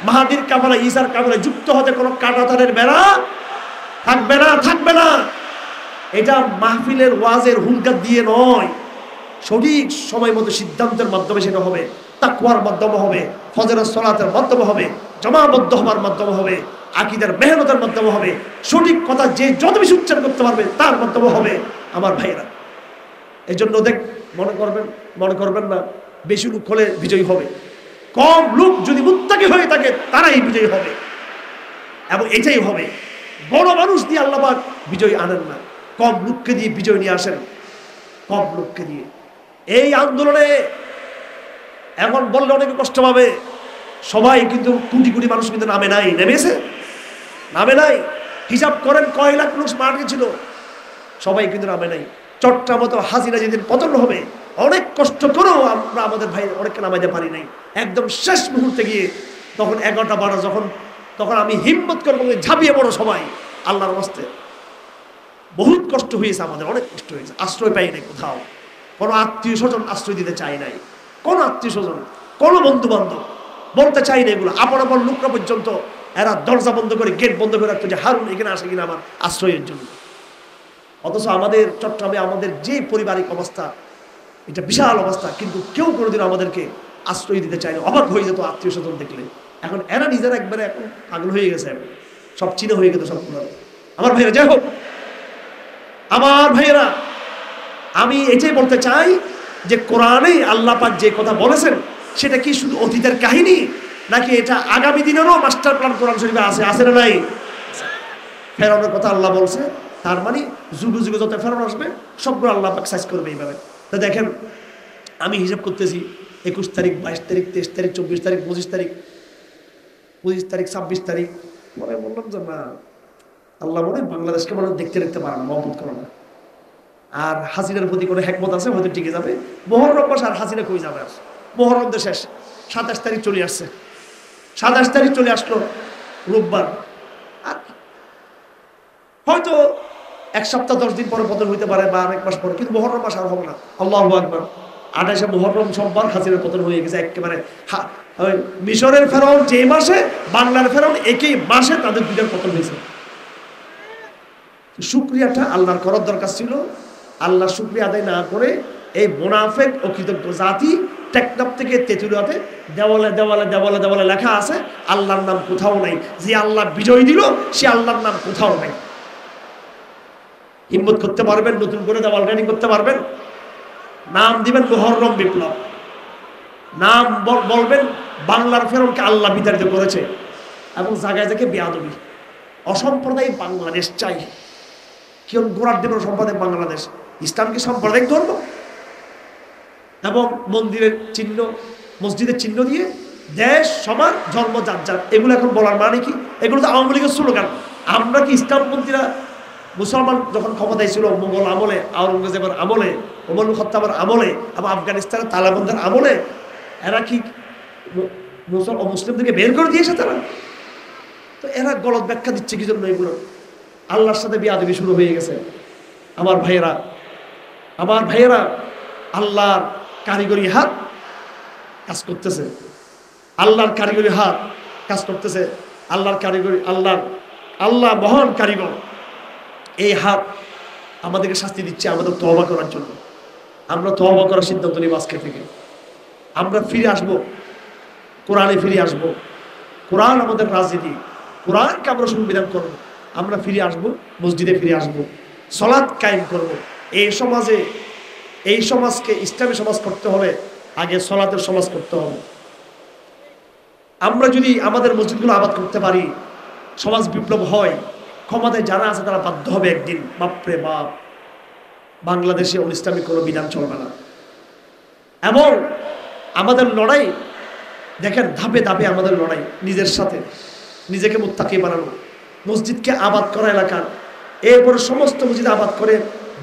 মাহাদির কাফেলায়, ঈসার কাফেলায় যুক্ত হতে কোনো কাঁটাতারের বেড়া থাকবে না, থাকবে না। এটা মাহফিলের ওয়াজের হুঙ্কার দিয়ে নয়, সঠিক সময় মতো সিদ্ধান্তের মাধ্যমে সেটা হবে, তাকওয়ার মাধ্যমে হবে, ফজরের সালাতের মাধ্যমে হবে, জমাবদ্ধ হওয়ার মাধ্যমে হবে, আকীদার মেহনতের মাধ্যমে হবে, সঠিক কথা যে যত বেশি উচ্চারণ করতে পারবে তার মাধ্যমে হবে। আমার ভাইরা, এই জন্য মনে করবেন না বেশি লোক হলে বিজয়ী হবে। কম লোক যদি মুত্তাকি হয়ে থাকে তারাই বিজয়ী হবে, এবং এটাই হবে। বড় মানুষ দিয়ে আল্লাহ পাক বিজয় আনেন না, কম লোককে দিয়ে বিজয় নিয়ে আসেন, কম লোককে দিয়ে। এই আন্দোলনে এখন বললে অনেকে কষ্ট পাবে, সবাই কিন্তু কোটি কোটি মানুষ কিন্তু নামে নাই, নেমেছে, নামে নাই। হিসাব করেন কয় লাখ মানুষ মারা ছিল, সবাই কিন্তু নামে নাই। চট্টা মতো হাসিনা যেদিন পতন হবে, অনেক কষ্ট করেও আমরা আমাদের ভাই অনেককে নামাইতে পারি নাই। একদম শেষ মুহূর্তে গিয়ে তখন 11টা 12 যখন, তখন আমি হিম্মত করে ঝাঁপিয়ে পড়ো সবাই আল্লাহর রাস্তে। বহুত কষ্ট হয়েছে আমাদের, অনেক কষ্ট হয়েছে, আশ্রয় পাই নাই কোথাও, কোনো আত্মীয় স্বজন আশ্রয় দিতে চাই নাই, কোনো আত্মীয় স্বজন, কোনো বন্ধু বান্ধব বলতে চাই না এগুলো। আপন আপন লোকরা পর্যন্ত এরা দরজা বন্ধ করে, গেট বন্ধ করে রাখতো যে হারুন এখানে আসে কিনা আমার আশ্রয়ের জন্য। অথচ আমাদের চট্টগ্রামে আমাদের যে পারিবারিক অবস্থা, এটা বিশাল অবস্থা, কিন্তু কেউ কোনোদিন আমাদেরকে আশ্রয় দিতে চায় না। অবাক হয়ে যেত আত্মীয় স্বজন দেখলে। এখন এরা নিজেরা একবারে এখন পাগল হয়ে গেছে, সব চিনে হয়ে গেছে সব। আমার ভাইয়েরা, যাই হোক আমার ভাইয়েরা, আমি এটাই বলতে চাই যে কোরআনে আল্লাহ পাক যে কথা বলেছেন সেটা কি শুধু অতীতের কাহিনী, নাকি এটা আগামী দিনেরও মাস্টার প্ল্যান কোরআন শরীফে আছে না নাই? ফেরাউনের কথা আল্লাহ বলছে, তার মানে যুগে যুগে যত ফেরাউন আসবে সবগুলো আল্লাহ পাক সাইজ করবে এইভাবে। তো দেখেন, আমি হিসাব করতেছি 21 তারিখ, 22 তারিখ, 23 তারিখ, 24 তারিখ, 25 তারিখ, 26 তারিখ, মনে বললাম যে না, আল্লাহ মনে বাংলাদেশকে মনে দেখতে দেখতে পারে না, মহব্বত করে না। আর হাসিনার প্রতি কোনো হেকমত আছে, হয়তো টিকে যাবে। মহরম মাস আর হাসিনা কই যাবে? আর মহরম তো শেষ, 27 তারিখ চলে আসছে, 27 তারিখ চলে আসলো রোববার। আর হয়তো 1 সপ্তাহ 10 দিন পরে পতন হইতে পারে, বা 1 মাস পরে, কিন্তু মহরম মাস আর হবে না। আল্লাহু আকবার। 28শে মুহররম সোমবার হাসিনার পতন হয়ে গেছে একেবারে। মিশরের ফেরাউন যে মাসে, বাংলার ফেরাউন একই মাসে, তাদের দুইটার পতন হয়েছে। শুকরিয়াটা আল্লাহর করার দরকার ছিল। আল্লাহ শুকরিয়া আদায় না করে এই মুনাফিক ও কৃতজ্ঞ জাতি টেকনাফ থেকে তেঁতুলিয়াতে দেওয়ালে দেওয়ালে দেওয়ালে দেওয়ালে লেখা আছে আল্লাহর নাম কোথাও নাই। যে আল্লাহ বিজয় দিল সে আল্লাহর নাম কোথাও নাই। হিম্মত করতে পারবেন? নতুন করে দেওয়াল রেডি করতে পারবেন? নাম দিবেন মুহররম বিপ্লব, নাম বলবেন বাংলার ফেরাউনকে আল্লাহ বিতাড়িত করেছে, এবং জায়গায় জায়গায় বেয়াদবি। অসাম্প্রদায়িক বাংলাদেশ চাই। কেউ গোড়ার দেবেন সম্প্রদায়িক বাংলাদেশ? ইসলামকে সাম্প্রদায়িক ধর্ম, এবং মন্দিরের চিহ্ন, মসজিদের চিহ্ন দিয়ে দেশ সমান ধর্ম যার যার, এগুলো এখন বলার মানে কি? এগুলো তো আওয়ামী লীগের স্লোগান। আমরা কি ইসলামপন্থীরা মুসলমান যখন ক্ষমতায় ছিল, মোগল আমলে, আওরঙ্গজেবের আমলে, ওমর খত্তাবের আমলে, এবং আফগানিস্তানের তালেবানদের আমলে, এরা কি মুসলিমদেরকে বের করে দিয়েছে তারা? তো এরা গলত ব্যাখ্যা দিচ্ছে কি জন্য? এগুলো আল্লাহর সাথে বিয়াদবি শুরু হয়ে গেছে। আমার ভাইয়েরা, আমার ভাইয়েরা, আল্লাহর কারিগরি হাত কাজ করতেছে, আল্লাহর কারিগরি হাত কাজ করতেছে। আল্লাহর কারিগরি, আল্লাহ মহান কারিগর। এই হাত আমাদেরকে শাস্তি দিচ্ছে আমাদের তওবা করার জন্য। আমরা তওবা করার সিদ্ধান্ত নিব আজকে থেকে। আমরা ফিরে আসব, কোরআনে ফিরে আসব। কোরআন আমাদের রাজনীতি, কোরআনকে আমরা সংবিধান করব। আমরা ফিরে আসব, মসজিদে ফিরে আসব, সালাত কায়েম করব। এই সমাজে, এই সমাজকে ইসলামী সমাজ করতে হলে আগে সালাতের সমাজ করতে হবে। আমরা যদি আমাদের মসজিদগুলো আবাদ করতে পারি, সমাজ বিপ্লব হয়, ক্ষমতায় যারা আছে তারা বাধ্য হবে একদিন, বাপরে বাপ, বাংলাদেশে ইসলামিক কোনো বিধান চলবে না। এবং আমাদের লড়াই দেখেন ধাপে ধাপে আমাদের লড়াই নিজের সাথে, নিজেকে মুত্তাকি বানানো, মসজিদকে আবাদ করা এলাকার, এরপরে সমস্ত মসজিদ আবাদ করে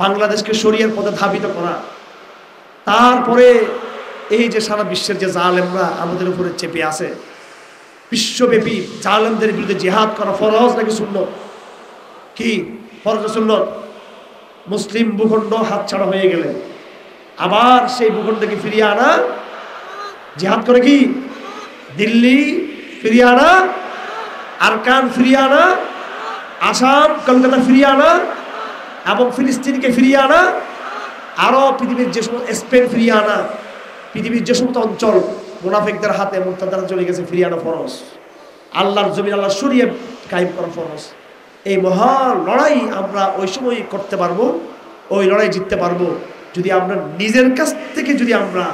বাংলাদেশকে শরিয়ার পথে ধাবিত করা। তারপরে এই যে সারা বিশ্বের যে জালেমরা আমাদের উপরে চেপে আছে, বিশ্বব্যাপী জালেমদের বিরুদ্ধে জিহাদ করা ফরজ নাকি সুন্নত? কি ফরজ সুন্নত? মুসলিম ভূখণ্ড হাতছাড়া হয়ে গেলে আবার সেই ভূখণ্ডকে ফিরিয়ে আনা, জিহাদ করে কি দিল্লি ফিরিয়ে আনা, আরকান ফিরিয়ে আনা, আসাম কলকাতা ফিরিয়ে আনা এবং ফিলিস্তিনকে ফিরিয়ে আনা, আরো পৃথিবীর যে সমস্ত স্পেন ফিরিয়ে আনা, পৃথিবীর যে সমস্ত অঞ্চল মুনাফিকদের হাতে মুরতাদরা চলে গেছে ফিরিয়ে আনা ফরজ। আল্লাহর জমিন আল্লাহর শরীয়ত কায়েম করা ফরজ। এই মহান লড়াই আমরা ওই সময় করতে পারবো, ওই লড়াই জিততে পারবো যদি আমরা নিজের কাছ থেকে, যদি আমরা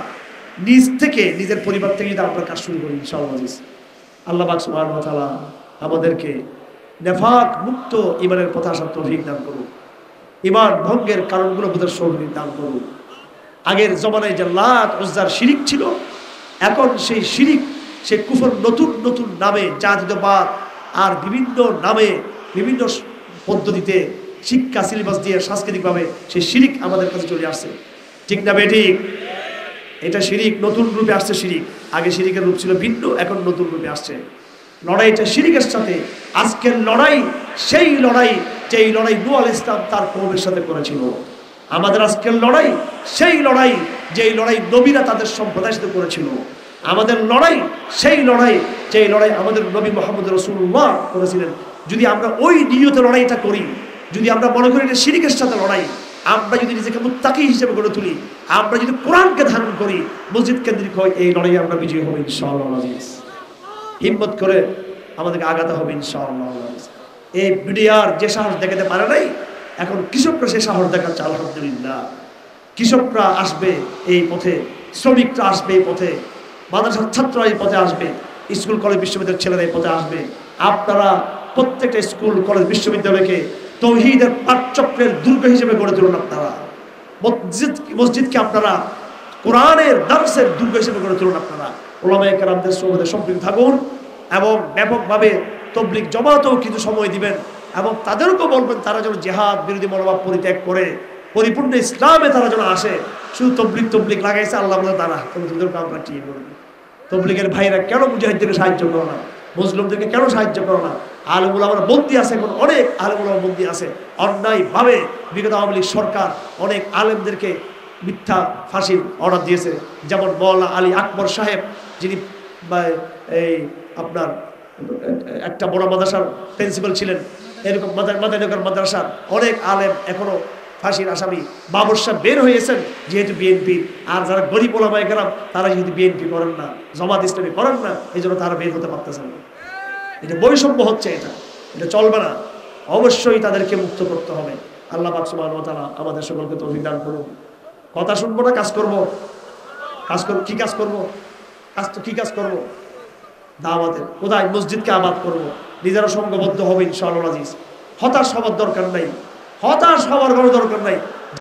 নিজ থেকে, নিজের পরিবার থেকে যদি আমরা কাজ শুরু করি ইনশাআল্লাহ। আল্লাহ পাক সুবহানাহু ওয়া তাআলা আমাদেরকে নেফাক মুক্ত ইমানের পথে আসার তৌফিক দান করুন, ইমান ভঙ্গের কারণগুলো বোঝার সৌভাগ্য দান করুন। আগের জমানায় যে লাত উজ্জার শিরিক ছিল, এখন সেই শিরিক, সেই কুফর নতুন নতুন নামে, জাতীয়তাবাদ আর বিভিন্ন নামে, বিভিন্ন পদ্ধতিতে, শিক্ষা সিলেবাস দিয়ে সাংস্কৃতিকভাবে সেই শিরিক আমাদের কাছে চলে আসছে। ঠিক না বেঠিক? এটা শিরিক নতুন রূপে আসছে। শিরিক আগে শিরিকের রূপ ছিল ভিন্ন, এখন নতুন রূপে আসছে। লড়াইটা শিরিকের সাথে। আজকের লড়াই সেই লড়াই যেই লড়াই নূহ আলাইহিস সালাম তার কওমের সাথে করেছিল। আমাদের আজকের লড়াই সেই লড়াই যেই লড়াই নবীরা তাদের সম্প্রদায়ের সাথে করেছিল। আমাদের লড়াই সেই লড়াই যেই লড়াই আমাদের নবী মুহাম্মদ রাসূলুল্লাহ করেছিলেন। যদি আমরা ওই নিয়তে লড়াইটা করি, যদি আমরা মনে করি এটা শিরকের সাথে লড়াই, আমরা যদি নিজেকে মুত্তাকি হিসেবে গড়ে তুলি, আমরা যদি কোরআনকে ধারণ করি, মসজিদ কেন্দ্রিক হয়, এই লড়াইয়ে আমরা বিজয়ী হব ইনশাআল্লাহ। হিম্মত করে আমাদেরকে আগাতে হবে ইনশাআল্লাহ। এই বিডিআর যে সাহস দেখাতে পারে নাই, এখন কৃষকরা সে সাহস দেখাচ্ছে আলহামদুলিল্লাহ। কৃষকরা আসবে এই পথে, শ্রমিকরা আসবে এই পথে, মাদ্রাসার ছাত্ররা এই পথে আসবে, স্কুল কলেজ বিশ্ববিদ্যালয়ের ছেলেরা এই পথে আসবে। আপনারা প্রত্যেকটা স্কুল কলেজ বিশ্ববিদ্যালয়কে তৌহিদের পাঠচক্রের দুর্গ হিসেবে গড়ে তুলুন। আপনারা মসজিদকে আপনারা কোরআনের দার্সের দুর্গ হিসেবে গড়ে তুলুন। আপনারা উলামায়ে কেরামদের সঙ্গে সম্পৃক্ত থাকুন এবং ব্যাপকভাবে তবলিগ জমাতেও কিছু সময় দিবেন এবং তাদেরকেও বলবেন তারা যেন জিহাদ বিরোধী মনোভাব পরিত্যাগ করে পরিপূর্ণ ইসলামে তারা যেন আসে। শুধু তবলিগ লাগাইছে আল্লাহ বলে তারা, তোদেরকে আমরা কি বলবো? তবলিগের ভাইরা কেন মুজাহিদদেরকে সাহায্য করো না? মুসলিমদেরকে কেন সাহায্য করো না? আলেম উলামারা বন্দী আছে, এখন অনেক আলেম উলামা বন্দী আছে অন্যায়ভাবে। বিগত আওয়ামী লীগ সরকার অনেক আলেমদেরকে মিথ্যা ফাঁসির অর্ডার দিয়েছে, যেমন মওলানা আলী আকবর সাহেব, যিনি এই আপনার একটা বড় মাদ্রাসার প্রিন্সিপাল ছিলেন। এরকম মাদারীনগর মাদ্রাসার অনেক আলেম এখনো ফাঁসির আসামি। বাবর সাহেব বের হয়েছেন যেহেতু বিএনপি, আর যারা গরিব ওলামায়ে কেরাম তারা যেহেতু বিএনপি করেন না, জামাত ইসলামী করেন না, এই জন্য তারা বের হতে পারতেছেন না। এটা বৈষম্য হচ্ছে, এটা চলবে না। অবশ্যই তাদেরকে মুক্ত করতে হবে। আল্লাহ পাক সুবহানাহু ওয়া তাআলা আমাদের সকলকে তৌফিক দান করুন। কথা শুনবো না কাজ করবো? কি কাজ করবো? কি কাজ করবো? দাওয়াতের। কোথায়? মসজিদকে আবাদ করবো, নিজেরা সংঘবদ্ধ হবে ইনশাআল্লাহ। হতাশ হওয়ার দরকার নাই, হতাশ হওয়ার কোনো দরকার নাই।